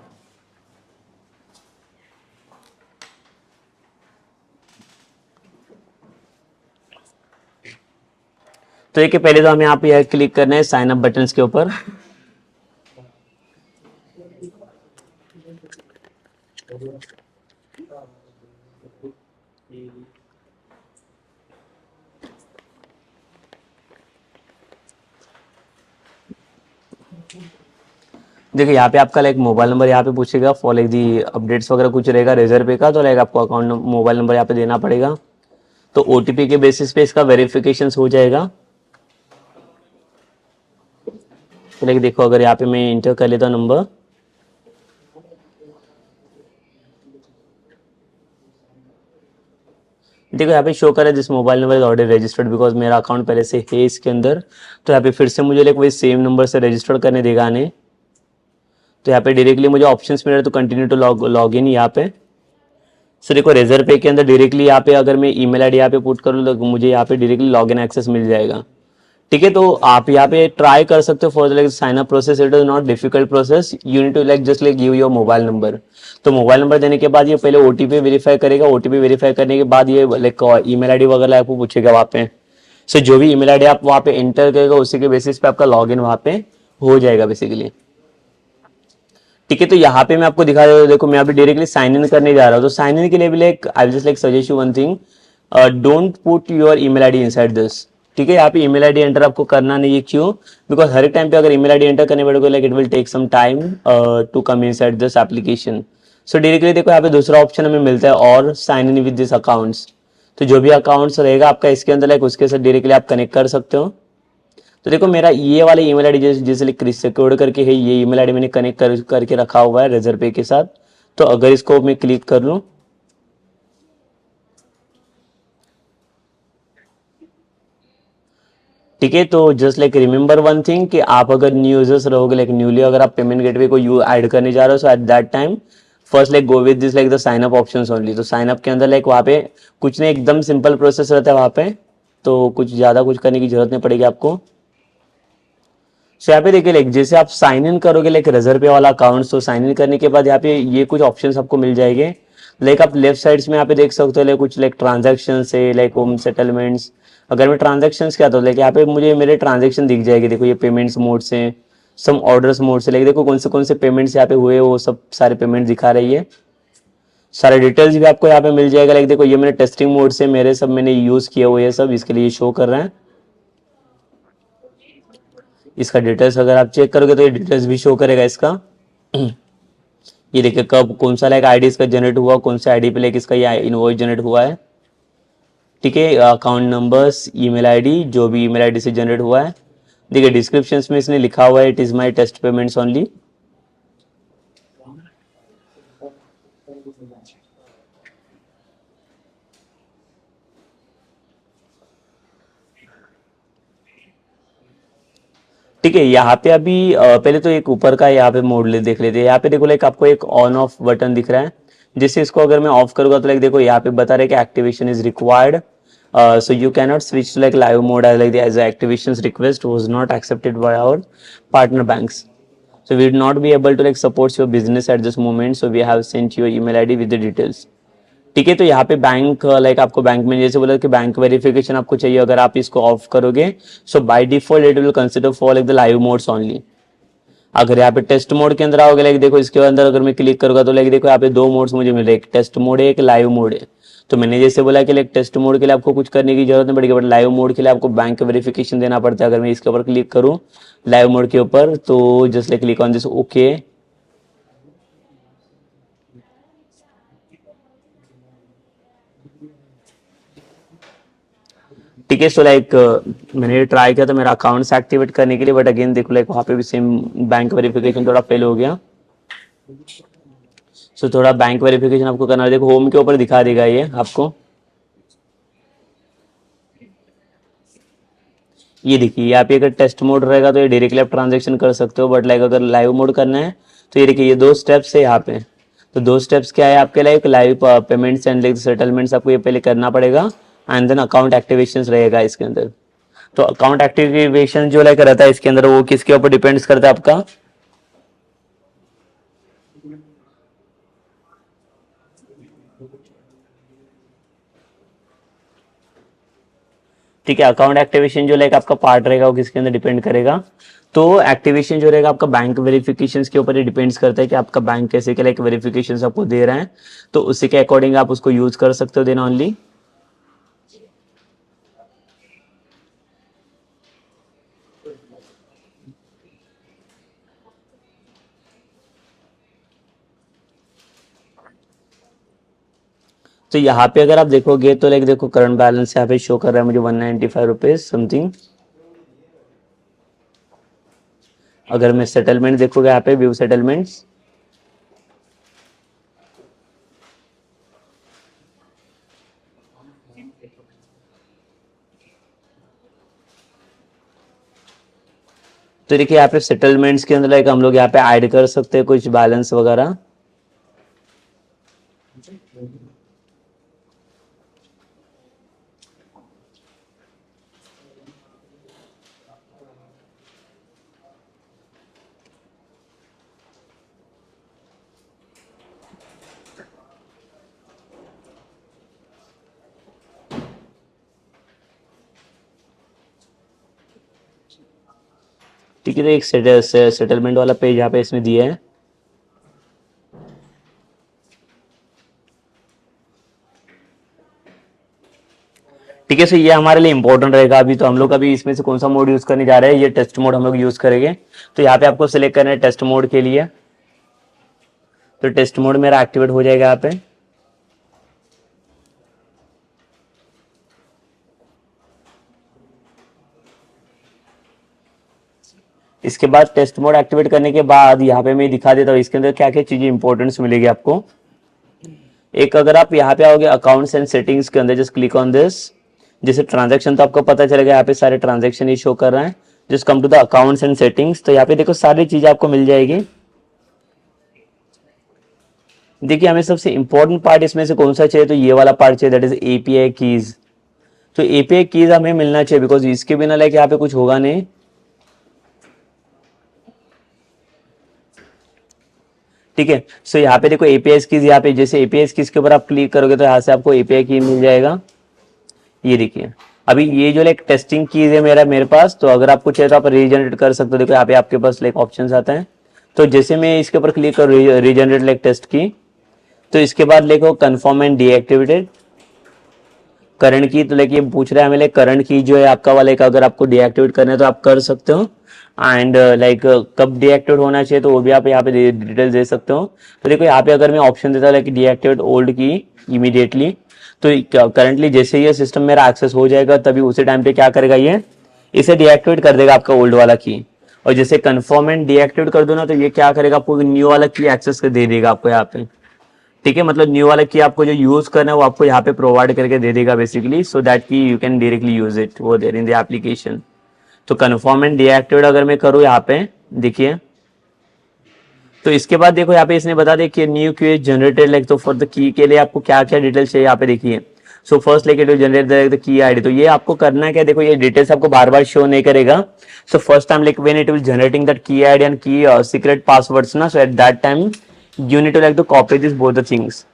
तो देखिए पहले तो हमें यहाँ पे क्लिक करना है साइन अप बटन के ऊपर। देखिए यहाँ पे आपका लाइक मोबाइल नंबर यहाँ पे पूछेगा फॉर लाइक दी अपडेट्स वगैरह कुछ रहेगा रेजर पे का, तो लाइक आपको अकाउंट मोबाइल नंबर यहाँ पे देना पड़ेगा। तो ओटीपी के बेसिस पे इसका वेरिफिकेशन हो जाएगा। तो लाइक देखो अगर यहाँ पे मैं इंटर कर लेता हूँ नंबर, देखो यहाँ पे शो कर रहा है this mobile number is already registered, because मेरा अकाउंट पहले से है इसके अंदर। तो यहाँ पे फिर से मुझे लाइक वही सेम नंबर से रजिस्टर करने देगा ने। तो यहाँ पे डायरेक्टली मुझे ऑप्शंस मिल रहा है to continue to log in यहाँ पे। सो देखो रेजर पे के अंदर डायरेक्टली यहाँ पे अगर मैं ईमेल आईडी यहाँ पे पुट करूँ तो मुझे यहाँ पे डायरेक्टली लॉग इन एक्सेस मिल जाएगा। ठीक है, तो आप यहाँ पे ट्राई कर सकते हो for like sign up process, it is not difficult process, you need to like just like give your mobile number. तो मोबाइल नंबर देने के बाद ये पहले ओटीपी वेरीफाई करेगा, ओटीपी वेरीफाई करने के बाद ये लाइक ईमेल आईडी वगैरह आपको पूछेगा वहाँ पे। सो जो भी ईमेल आईडी आप वहाँ पे एंटर करेगा उसी के बेसिस पे आपका लॉग इन वहाँ पे हो जाएगा बेसिकली। ठीक है, तो यहाँ पे मैं आपको दिखा रहा हूँ, देखो मैं अभी डायरेक्टली साइन इन करने जा रहा हूँ। तो साइन इन के लिए भी like I will just like suggest you one thing, don't put your email ID inside this. ठीक है, यहाँ पे ईमेल आईडी एंटर आपको करना नहीं है, क्यों? बिकॉज हर एक टाइम पे अगर ईमेल आईडी एंटर करने पड़ेगा like it will take some time to come inside this application. So directly देखो यहाँ पे दूसरा ऑप्शन हमें मिलता है और sign in with this accounts. तो जो भी अकाउंट्स रहेगा आपका इसके अंदर लाइक उसके साथ डायरेक्टली आप कनेक्ट कर सकते हो। तो देखो मेरा ये वाला ईमेल आईडी जैसे क्रिस सिक्योर्ड करके है, ये ईमेल आईडी मैंने कनेक्ट करके रखा हुआ है रेजर पे के साथ। तो अगर इसको मैं क्लिक कर लूं, ठीक है, तो just like remember one thing कि आप अगर न्यू यूजर्स रहोगे लाइक न्यूली अगर आप पेमेंट गेटवे को यू ऐड करने जा रहे हो, so at that time first like go with this like the sign up options only. तो साइन अप के अंदर लाइक वहाँ पे कुछ नहीं, एकदम सिंपल प्रोसेस रहता है वहाँ पे, तो कुछ ज्यादा कुछ करने की जरूरत नहीं पड़ेगी आपको। सो यहाँ पे देखिए लाइक जैसे आप साइन इन करोगे लाइक रेजर पे वाला अकाउंट, तो साइन इन करने के बाद यहाँ पे ये कुछ ऑप्शंस आपको मिल जाएंगे। लाइक आप लेफ्ट साइड्स में यहाँ पे देख सकते हो लाइक कुछ लाइक ट्रांजेक्शन है, लाइक होम सेटलमेंट्स, अगर मैं ट्रांजेक्शन्स क्या तो लेके यहाँ पे मुझे मेरे ट्रांजेक्शन दिख जाएगी। देखो ये पेमेंट्स मोड से, सम ऑर्डर्स मोड से, लेके देखो कौन से पेमेंट्स यहाँ पे हुए, वो सब सारे पेमेंट दिखा रही है। सारे डिटेल्स भी आपको यहाँ पे मिल जाएगा। लाइक देखो ये मैंने टेस्टिंग मोड से मेरे सब मैंने यूज किया हुआ है सब, इसके लिए शो कर रहे हैं। इसका डिटेल्स अगर आप चेक करोगे तो ये डिटेल्स भी शो करेगा इसका। ये देखिए कब कौन सा लाइक आईडी इसका जनरेट हुआ, कौन सा आईडी पे लाइक इसका ये इनवॉइस जनरेट हुआ है। ठीक है, अकाउंट नंबर्स, ईमेल आईडी, जो भी ईमेल आईडी से जनरेट हुआ है। देखिए डिस्क्रिप्शन में इसने लिखा हुआ है it is my test payments only. ठीक है, यहाँ पे अभी पहले तो एक ऊपर का यहाँ पे मोड ले देख लेते हैं। यहाँ पे देखो लाइक आपको एक ऑन ऑफ बटन दिख रहा है, जिससे इसको अगर मैं ऑफ करूंगा तो लाइक देखो यहाँ पे बता रहे कि activation is required, so you cannot switch to like live mode as like as the activations request was not accepted by our partner banks, so we will not be able to like support your business at this moment, so we have sent your email id with the details। ठीक है, तो यहाँ पे bank like आपको bank में जैसे बोला कि बैंक वेरिफिकेशन आपको चाहिए, अगर आप इसको ऑफ करोगे so by default it will consider for like the live modes only. अगर यहाँ पे टेस्ट मोड के अंदर आओगे लाइक देखो इसके अंदर अगर मैं क्लिक करूंगा तो लाइक देखो यहाँ पे दो मोड्स मुझे मिल रहे हैं, एक टेस्ट मोड है, एक लाइव मोड है। तो मैंने जैसे बोला कि लाइक टेस्ट मोड के लिए आपको कुछ करने की जरूरत नहीं पड़ेगी, बट लाइव मोड के लिए आपको बैंक वेरिफिकेशन देना पड़ता है। अगर मैं इसके ऊपर क्लिक करूँ लाइव मोड के ऊपर तो just like click on this okay. ठीक है, सो लाइक मैंने ट्राई किया था मेरा अकाउंट से एक्टिवेट करने के लिए, बट अगेन देखो लाइक वहाँ पे भी सेम बैंक वेरिफिकेशन थोड़ा फेल हो गया। सो थोड़ा बैंक वेरिफिकेशन आपको करना है। देखो होम के ऊपर दिखा देगा ये आपको, ये देखिए यहाँ पे अगर टेस्ट मोड रहेगा तो ये डायरेक्टली आप ट्रांजेक्शन कर सकते हो, बट लाइक अगर लाइव मोड करना है तो ये देखिए ये दो स्टेप्स है यहाँ पे। तो दो स्टेप्स क्या है आपके, like live payments and like settlements आपको ये पहले करना पड़ेगा, एंड देन अकाउंट एक्टिवेशन रहेगा इसके अंदर। तो अकाउंट एक्टिवेशन जो लाइक रहता है इसके अंदर वो किसके ऊपर डिपेंड्स करता है आपका, ठीक है। अकाउंट एक्टिवेशन जो लाइक आपका पार्ट रहेगा वो किसके अंदर डिपेंड करेगा, तो एक्टिवेशन जो रहेगा आपका बैंक वेरिफिकेशंस के ऊपर ही डिपेंड्स करता है कि आपका बैंक कैसे के लाइक वेरिफिकेशंस आपको दे रहा है, तो उसी के अकॉर्डिंग आप उसको यूज कर सकते हो देन ओनली। तो यहाँ पे अगर आप देखोगे तो लाइक देखो करंट बैलेंस यहाँ पे शो कर रहा है मुझे 195 रुपीज समथिंग। अगर मैं सेटलमेंट देखोगे यहाँ पे व्यू सेटलमेंट्स, तो देखिए यहाँ पे सेटलमेंट्स के अंदर लाइक हम लोग यहाँ पे ऐड कर सकते हैं कुछ बैलेंस वगैरह। ठीक है, तो एक सेटलमेंट वाला पेज यहाँ पे इसमें दिया है। ठीक है, सो ये हमारे लिए इंपॉर्टेंट रहेगा। अभी तो हम लोग अभी इसमें से कौन सा मोड यूज करने जा रहे हैं, ये टेस्ट मोड हम लोग यूज करेंगे। तो यहाँ पे आपको सिलेक्ट करना है टेस्ट मोड के लिए, तो टेस्ट मोड मेरा एक्टिवेट हो जाएगा यहाँ पे। इसके बाद टेस्ट मोड एक्टिवेट करने के बाद यहाँ पे मैं दिखा देता हूँ इसके अंदर क्या क्या चीजें इंपॉर्टेंस मिलेगी आपको। एक अगर आप यहाँ पे आओगे अकाउंट्स एंड सेटिंग्स के अंदर जस्ट क्लिक ऑन दिस, जैसे ट्रांजैक्शन तो आपको पता चलेगा यहाँ पे सारे ट्रांजैक्शन ही शो कर रहे हैं। Just come to the accounts and settings, तो यहाँ पे देखो सारी चीजें आपको मिल जाएगी। देखिए हमें सबसे इंपॉर्टेंट पार्ट इसमें से कौन सा चाहिए, तो ये वाला पार्ट चाहिए, दैट इज एपीआई कीज। तो एपीआई कीज हमें मिलना चाहिए, बिकॉज इसके बिना लाइक यहाँ पे कुछ होगा नहीं। ठीक है, सो यहाँ पे देखो एपीआई कीज, यहाँ पे जैसे एपीआई कीज के ऊपर आप क्लिक करोगे तो यहाँ से आपको एपीआई की मिल जाएगा। ये देखिए अभी ये जो लाइक टेस्टिंग कीज है मेरे पास, तो अगर आपको चाहिए तो आप रीजनरेट कर सकते हो। देखो यहाँ पे आपके पास लाइक ऑप्शंस आता है, तो जैसे मैं इसके ऊपर क्लिक करूँ रीजनरेट लाइक टेस्ट की, तो इसके बाद लिखो कंफर्म एंड डीएक्टिवेटेड करंट की। तो लाइक ये पूछ रहा है हमें लाइक करंट की जो है आपका वाला, एक अगर आपको डीएक्टिवेट करना है तो आप कर सकते हो, एंड लाइक कब डीएक्टिवेट होना चाहिए तो वो भी आप यहाँ पे डिटेल्स दे सकते हो। तो देखो यहाँ पे अगर मैं ऑप्शन देता लाइक डीएक्टिवेट ओल्ड की इमीडिएटली, तो करंटली जैसे ये सिस्टम मेरा एक्सेस हो जाएगा तभी उसी टाइम पे क्या करेगा, ये इसे डीएक्टिवेट कर देगा आपका ओल्ड वाला की। और जैसे कंफर्म एंड डीएक्टिवेट कर दो ना, तो ये क्या करेगा, आपको न्यू वाला की एक्सेस कर दे देगा आपको यहाँ पे। ठीक है, मतलब न्यू वाला की आपको जो यूज करना है वो आपको यहाँ पे प्रोवाइड करके दे देगा बेसिकली, सो दैट की you can directly use it वो देर इन द एप्लीकेशन। तो कन्फर्म एंड डीएक्टिवेट अगर मैं करूँ यहाँ पे, देखिए, तो इसके बाद देखो यहाँ पे इसने बता दिया कि new Q is generated like, तो फॉर द की के लिए आपको क्या क्या डिटेल्स चाहिए यहाँ पे देखिए। सो फर्स्ट लेके to generate the key ID, तो ये आपको करना है क्या, देखो ये डिटेल्स आपको बार बार शो नहीं करेगा। So first time like when it will generating that key ID and key secret passwords ना, so at that time you need to like to copy this both the things.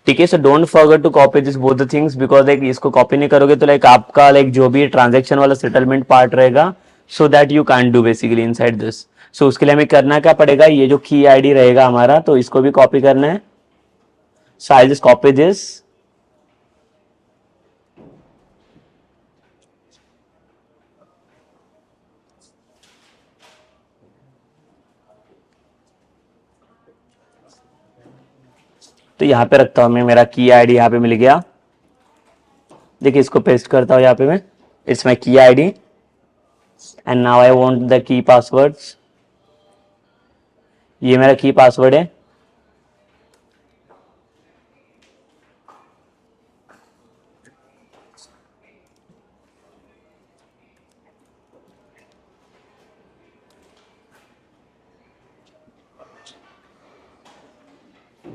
ठीक है, so don't forget to copy this both the things, because like इसको copy नहीं करोगे तो like आपका like जो भी ट्रांजेक्शन वाला सेटलमेंट पार्ट रहेगा, so that you can do basically inside this. So उसके लिए हमें करना क्या पड़ेगा, ये जो की आईडी रहेगा हमारा, तो इसको भी कॉपी करना है। सो आई जस्ट कॉपी दिस, तो यहाँ पे रखता हूँ मैं, मेरा की आईडी यहाँ पे मिल गया। देखिए इसको पेस्ट करता हूँ यहाँ पे मैं, इट्स माई की ID and now I want the key passwords. ये मेरा की पासवर्ड है।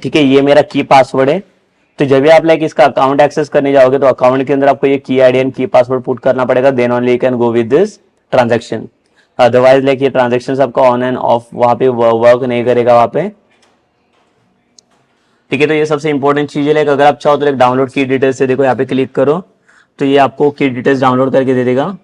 ठीक है, ये मेरा की पासवर्ड है। तो जब भी आप लाइक इसका अकाउंट एक्सेस करने जाओगे तो अकाउंट के अंदर आपको ये key ID and key password put करना पड़ेगा, then only you can go with this transaction. Otherwise like ये ट्रांजेक्शन आपका ऑन एंड ऑफ वहां पे वर्क नहीं करेगा वहां पे। ठीक है, तो ये सबसे इंपॉर्टेंट चीज है। लाइक अगर आप चाहो तो लाइक डाउनलोड की डिटेल्स से देखो यहाँ पे क्लिक करो, तो ये आपको की डिटेल्स डाउनलोड करके दे देगा।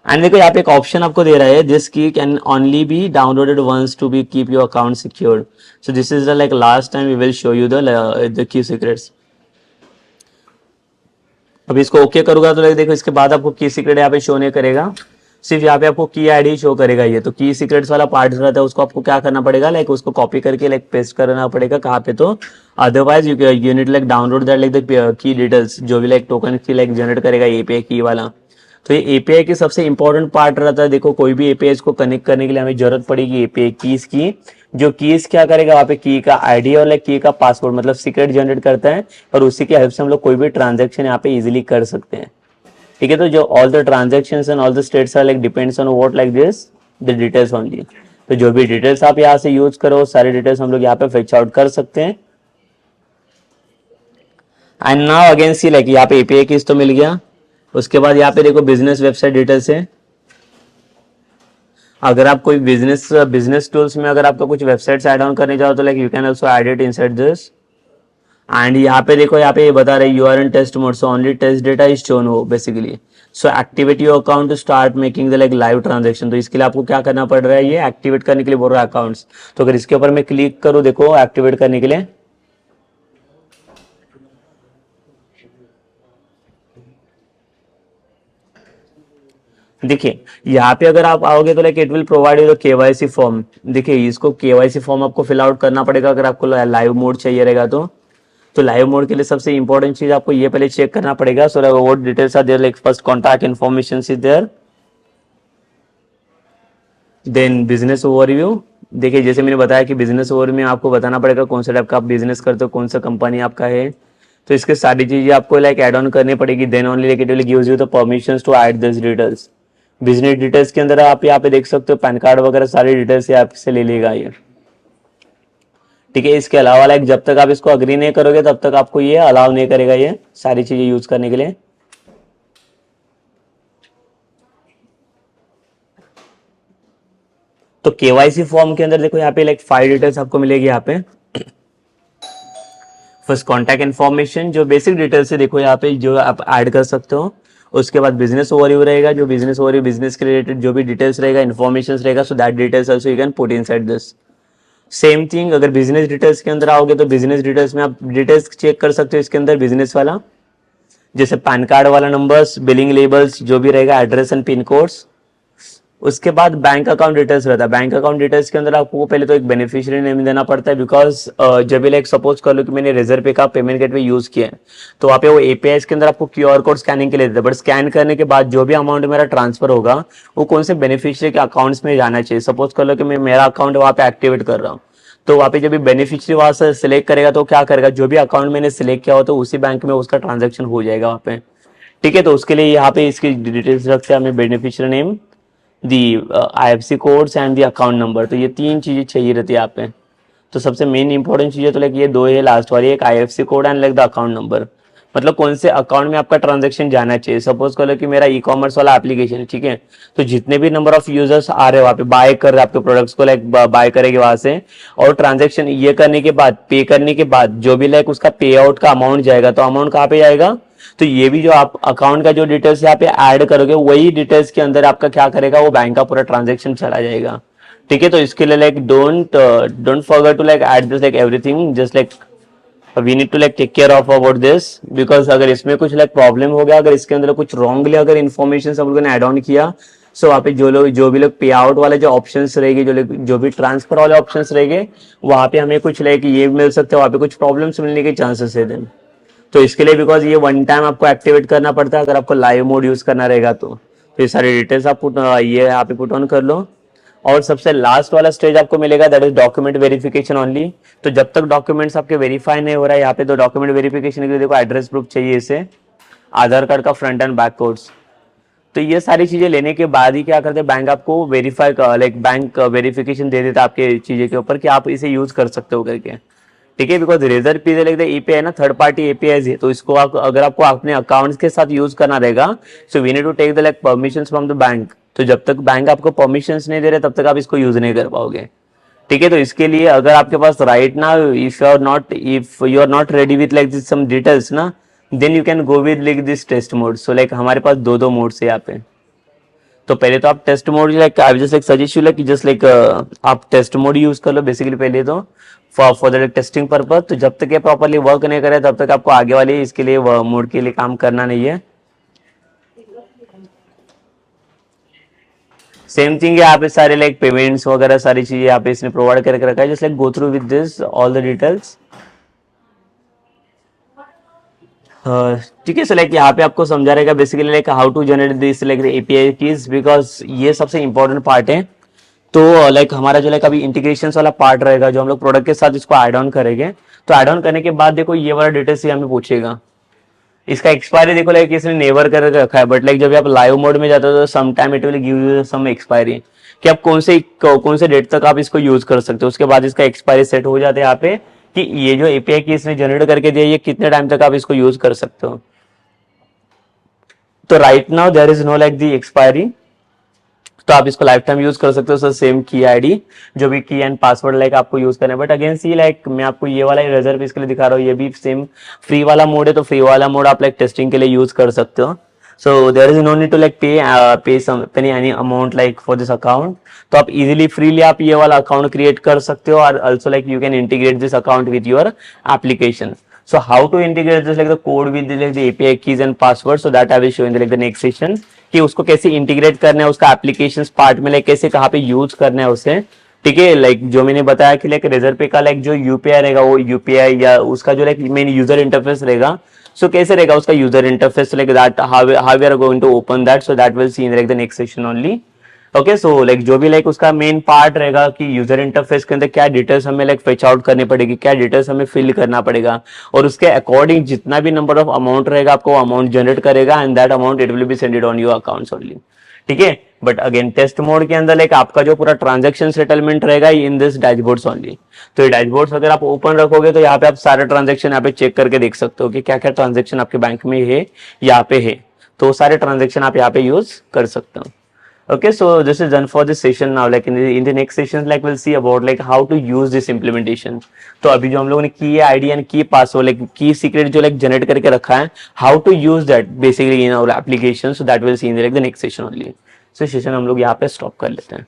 एंड देखो यहाँ पे एक ऑप्शन आपको दे रहा है, this key can only be downloaded once to be keep your account secured. So this is the like last time we will show you the key secrets. अब इसको ओके करूंगा तो लाइक देखो इसके बाद आपको की सीक्रेट यहाँ पे शो नहीं करेगा, सिर्फ यहाँ पे आपको की आईडी शो करेगा। ये तो की सीक्रेट्स वाला पार्ट रहता है, उसको आपको क्या करना पड़ेगा, लाइक उसको कॉपी करके लाइक पेस्ट करना पड़ेगा कहाँ पे, तो otherwise you need like download that like the key details जो भी लाइक टोकन की लाइक जनरेट करेगा एपीआई की वाला। तो ये एपीआई की सबसे इंपॉर्टेंट पार्ट रहता है। देखो कोई भी एपीआई को कनेक्ट करने के लिए हमें जरूरत पड़ेगी एपीआई कीज की। जो कीज क्या करेगा, वहाँ पे की का आईडी और लाइक की का पासवर्ड मतलब सीक्रेट जनरेट करता है, और उसी की हेल्प से हम लोग कोई भी ट्रांजेक्शन यहाँ पे इजिली कर सकते हैं। ठीक है, तो जो all the transactions and all the states are like depends on what like this the details only. तो जो भी डिटेल्स आप यहाँ से यूज करो सारे डिटेल्स हम लोग यहाँ पे फिच आउट कर सकते हैं। And now again see like यहाँ पे एपीआई कीज तो मिल गया। उसके बाद यहाँ पे देखो बिजनेस वेबसाइट डिटेल्स है। अगर आप कोई बिजनेस टूल्स में अगर आपको कुछ वेबसाइट्स ऐड ऑन करने जाओ तो like you can also add it inside this. And यहाँ पे देखो यहाँ पे ये बता रहे you are in test mode, so only test data is shown हो basically. So activate your account to start making the like live transaction. तो इसके लिए आपको क्या करना पड़ रहा है, ये एक्टिवेट करने के लिए बोल रहा है अकाउंट्स। तो अगर इसके ऊपर मैं क्लिक करूँ देखो एक्टिवेट करने के लिए, देखिए यहाँ पे अगर आप आओगे तो like it will provide you the KYC form. देखिए इसको केवाईसी फॉर्म आपको फिल आउट करना पड़ेगा अगर आपको लाइव मोड चाहिए रहेगा तो लाइव मोड के लिए सबसे इंपॉर्टेंट चीज आपको ये पहले चेक करना पड़ेगा। So what details are there, like first contact information is there, then business overview. देखिए जैसे मैंने बताया कि बिजनेस ओवरव्यू में आपको बताना पड़ेगा कौन सा टाइप का आप बिजनेस करते हो, कौन सा कंपनी आपका है। तो इसके सारी चीजें आपको लाइक ऐड ऑन करनी पड़ेगी, then only like it will gives you the permissions to add this details. Business details के अंदर आप यहाँ पे देख सकते हो पैन कार्ड वगैरह सारी डिटेल्स ये आपसे ले लेगा ये। ठीक है, इसके अलावा लाइक जब तक आप इसको अग्री नहीं करोगे तब तक आपको ये अलाउ नहीं करेगा ये सारी चीजें यूज करने के लिए। तो केवाईसी फॉर्म के अंदर देखो यहाँ पे लाइक 5 डिटेल्स आपको मिलेगी यहाँ पे। फर्स्ट कॉन्टैक्ट इन्फॉर्मेशन, जो बेसिक डिटेल्स है देखो यहाँ पे जो आप ऐड कर सकते हो। उसके बाद बिजनेस ओवरव्यू रहेगा, जो बिजनेस ओवरव्यू बिजनेस के रिलेटेड जो भी डिटेल्स रहेगा, इन्फॉर्मेशन रहेगा, so that details also you can put inside this. Same thing अगर बिजनेस डिटेल्स के अंदर आओगे तो बिजनेस डिटेल्स में आप डिटेल्स चेक कर सकते हो इसके अंदर बिजनेस वाला, जैसे पैन कार्ड वाला नंबर्स, बिलिंग लेबल्स, जो भी रहेगा, एड्रेस एंड पिन कोड्स। उसके बाद बैंक अकाउंट डिटेल्स रहता है। बैंक अकाउंट डिटेल्स के अंदर आपको पहले तो एक बेनिफिशियरी नेम देना पड़ता है, बिकॉज जब भी लाइक सपोज कर लो कि मैंने रेजर पे का पेमेंट गेटवे यूज किया है, तो वहाँ पे वो एपीआई के अंदर आपको क्यूआर कोड स्कैनिंग के लिए देता है, बट स्कैन करने के बाद जो भी अमाउंट मेरा ट्रांसफर होगा वो कौन से बेनिफिशियरी के अकाउंट्स में जाना चाहिए। सपोज कर लो कि मैं मेरा अकाउंट वहाँ पे एक्टिवेट कर रहा हूँ, तो वहाँ पे जब भी बेनिफिशियरी वहाँ से सिलेक्ट करेगा तो क्या करेगा, जो भी अकाउंट मैंने सिलेक्ट किया हो तो उसी बैंक में उसका ट्रांजेक्शन हो जाएगा वहाँ पे। ठीक है, तो उसके लिए यहाँ पे इसकी डिटेल्स रखते हैं हमें, beneficiary name, the IFSC codes and the account number. तो ये तीन चीजें चाहिए रहती है यहाँ पे। तो सबसे मेन इंपॉर्टेंट चीजें तो लाइक ये दो है लास्ट वाली, एक IFSC code and like the account number, मतलब कौन से अकाउंट में आपका ट्रांजैक्शन जाना चाहिए। सपोज करो कि मेरा ई-कॉमर्स वाला एप्लीकेशन है, ठीक है, तो जितने भी नंबर ऑफ यूजर्स आ रहे हैं वहाँ पे, बाय कर रहे हैं आपके प्रोडक्ट्स को, लाइक बाय करेंगे वहां से, और ट्रांजेक्शन ये करने के बाद, पे करने के बाद जो भी लाइक उसका पे आउट का अमाउंट जाएगा, तो अमाउंट कहाँ पे जाएगा, तो ये भी जो आप अकाउंट का जो डिटेल्स यहाँ पे ऐड करोगे वही डिटेल्स के अंदर आपका क्या करेगा, वो बैंक का पूरा ट्रांजेक्शन चला जाएगा। ठीक है, तो इसके लिए like don't forget to like add this like everything, just like we need to like take care of about this, because अगर इसमें कुछ लाइक प्रॉब्लम हो गया, अगर इसके अंदर कुछ रॉन्गली अगर इन्फॉर्मेशन सब लोगों ने एड ऑन किया, सो वहाँ पे जो भी लोग पे आउट वाले जो ऑप्शंस रहेंगे, जो भी ट्रांसफर वाले ऑप्शंस रहेंगे, वहाँ पे हमें कुछ लाइक ये मिल सकते हैं, वहाँ पे कुछ प्रॉब्लम्स मिलने के चांसेस है देन। तो इसके लिए बिकॉज ये वन टाइम आपको एक्टिवेट करना पड़ता है अगर आपको लाइव मोड यूज करना रहेगा तो ये सारी डिटेल्स आप ये यहाँ पे पुट ऑन कर लो। और सबसे लास्ट वाला स्टेज आपको मिलेगा, that is document verification only. तो जब तक डॉक्यूमेंट्स आपके वेरीफाई नहीं हो रहा है यहाँ पे, तो डॉक्यूमेंट वेरिफिकेशन के लिए देखो एड्रेस प्रूफ चाहिए, इसे आधार कार्ड का फ्रंट एंड बैक कोड्स। तो ये सारी चीजें लेने के बाद ही क्या करते हैं, बैंक आपको वेरीफाई लाइक बैंक वेरिफिकेशन दे देता है आपके चीजें के ऊपर कि आप इसे यूज कर सकते हो करके। ठीक है, बिकॉज रेजर पे लाइक एपीआई ना थर्ड पार्टी एपीआई है, तो इसको आप अगर आपको अपने अकाउंट्स के साथ यूज करना रहेगा, so we need to take the like permissions from the bank. तो जब तक बैंक आपको परमिशंस नहीं दे रहे तब तक आप इसको यूज नहीं कर पाओगे। ठीक है, तो इसके लिए अगर आपके पास राइट ना, if you are not ready with like this some details ना, then you can go with like this test mode. So like हमारे पास दो मोड्स है यहाँ पे। तो पहले तो आप test mode like I just like suggest you like just like आप टेस्ट मोड यूज कर लो बेसिकली पहले तो फॉर द टेस्टिंग पर्पज। तो जब तक ये प्रॉपरली वर्क नहीं करे तब तक आपको आगे वाले इसके लिए मोड के लिए काम करना नहीं है। सेम थिंग है, यहाँ पे सारे लाइक पेमेंट्स वगैरह सारी चीजें यहाँ पे इसने प्रोवाइड करके रखा है। Just like go through with this all the details. ठीक है, सो लाइक यहाँ पे आपको समझा रहेगा basically like how to generate this like API keys, because ये सबसे इंपॉर्टेंट पार्ट है। तो लाइक हमारा जो लाइक अभी इंटीग्रेशन वाला पार्ट रहेगा, जो हम लोग प्रोडक्ट के साथ इसको ऐड ऑन करेंगे, तो ऐड ऑन करने के बाद देखो ये वाला डिटेल्स हमें पूछेगा। इसका एक्सपायरी देखो लाइक इसने नेवर कर रखा है, बट लाइक जब आप लाइव मोड में जाते हो तो some time it will give you some expiry कि आप कौन से डेट तक आप इसको यूज कर सकते हो। उसके बाद इसका एक्सपायरी सेट हो जाता है यहाँ पे कि ये जो एपीआई की इसने जनरेट करके दिया ये कितने टाइम तक आप इसको यूज कर सकते हो। तो right now there is no like the expiry, तो आप इसको लाइफ टाइम यूज कर सकते हो। सर सेम की आईडी जो भी की एंड पासवर्ड लाइक आपको यूज करना है, बट अगेन सी लाइक मैं आपको ये वाला रिजर्व इसके लिए दिखा रहा हूँ, ये भी सेम फ्री वाला मोड है। तो फ्री वाला मोड आप लाइक टेस्टिंग के लिए यूज कर सकते हो। So there is no need to like pay some any amount like for this account. तो आप इजीली फ्रीली आप ये वाला अकाउंट क्रिएट कर सकते हो, और also like you can integrate this account with your application. So how to integrate this like the code with like the API keys and passwords, so that I will show in the like the next session कि उसको कैसे integrate करना है, उसका applications part में like कैसे कहाँ पे यूज करना है उसे। ठीक है, लाइक जो मैंने बताया कि लाइक रेजर पे का लाइक जो यूपीआई रहेगा वो यूपीआई या उसका जो लाइक मेन यूजर इंटरफेस रहेगा, सो कैसे रहेगा उसका user interface like that how we are going to open that, so that will see in like the next session only. Okay, so like जो भी लाइक उसका मेन पार्ट रहेगा कि user interface के अंदर क्या डिटेल्स हमें लाइक फेच आउट करनी पड़ेगी, क्या डिटेल्स हमें फिल करना पड़ेगा, और उसके अकॉर्डिंग जितना भी नंबर ऑफ अमाउंट रहेगा आपको अमाउंट जनरेट करेगा, and that amount it will B सेंडेड on your accounts only. ठीक है, बट अगेन टेस्ट मोड के अंदर लाइक आपका जो पूरा ट्रांजेक्शन सेटलमेंट रहेगा इन दिस डैशबोर्ड्स ओनली। तो ये डैशबोर्ड्स अगर आप ओपन रखोगे तो यहाँ पे आप सारे ट्रांजेक्शन यहाँ पे चेक करके देख सकते हो कि क्या क्या ट्रांजेक्शन आपके बैंक में है यहाँ पे है, तो सारे ट्रांजेक्शन आप यहाँ पे यूज कर सकते हो। Okay, so this is done for this session now. Like in the next sessions, like we'll see about like how to use this implementation. तो अभी जो हम लोगों ने key ID and key password like key secret जो like generate करके रखा है, how to use that basically in our application, so that will see in like the next session only. So session हम लोग यहाँ पे स्टॉप कर लेते हैं.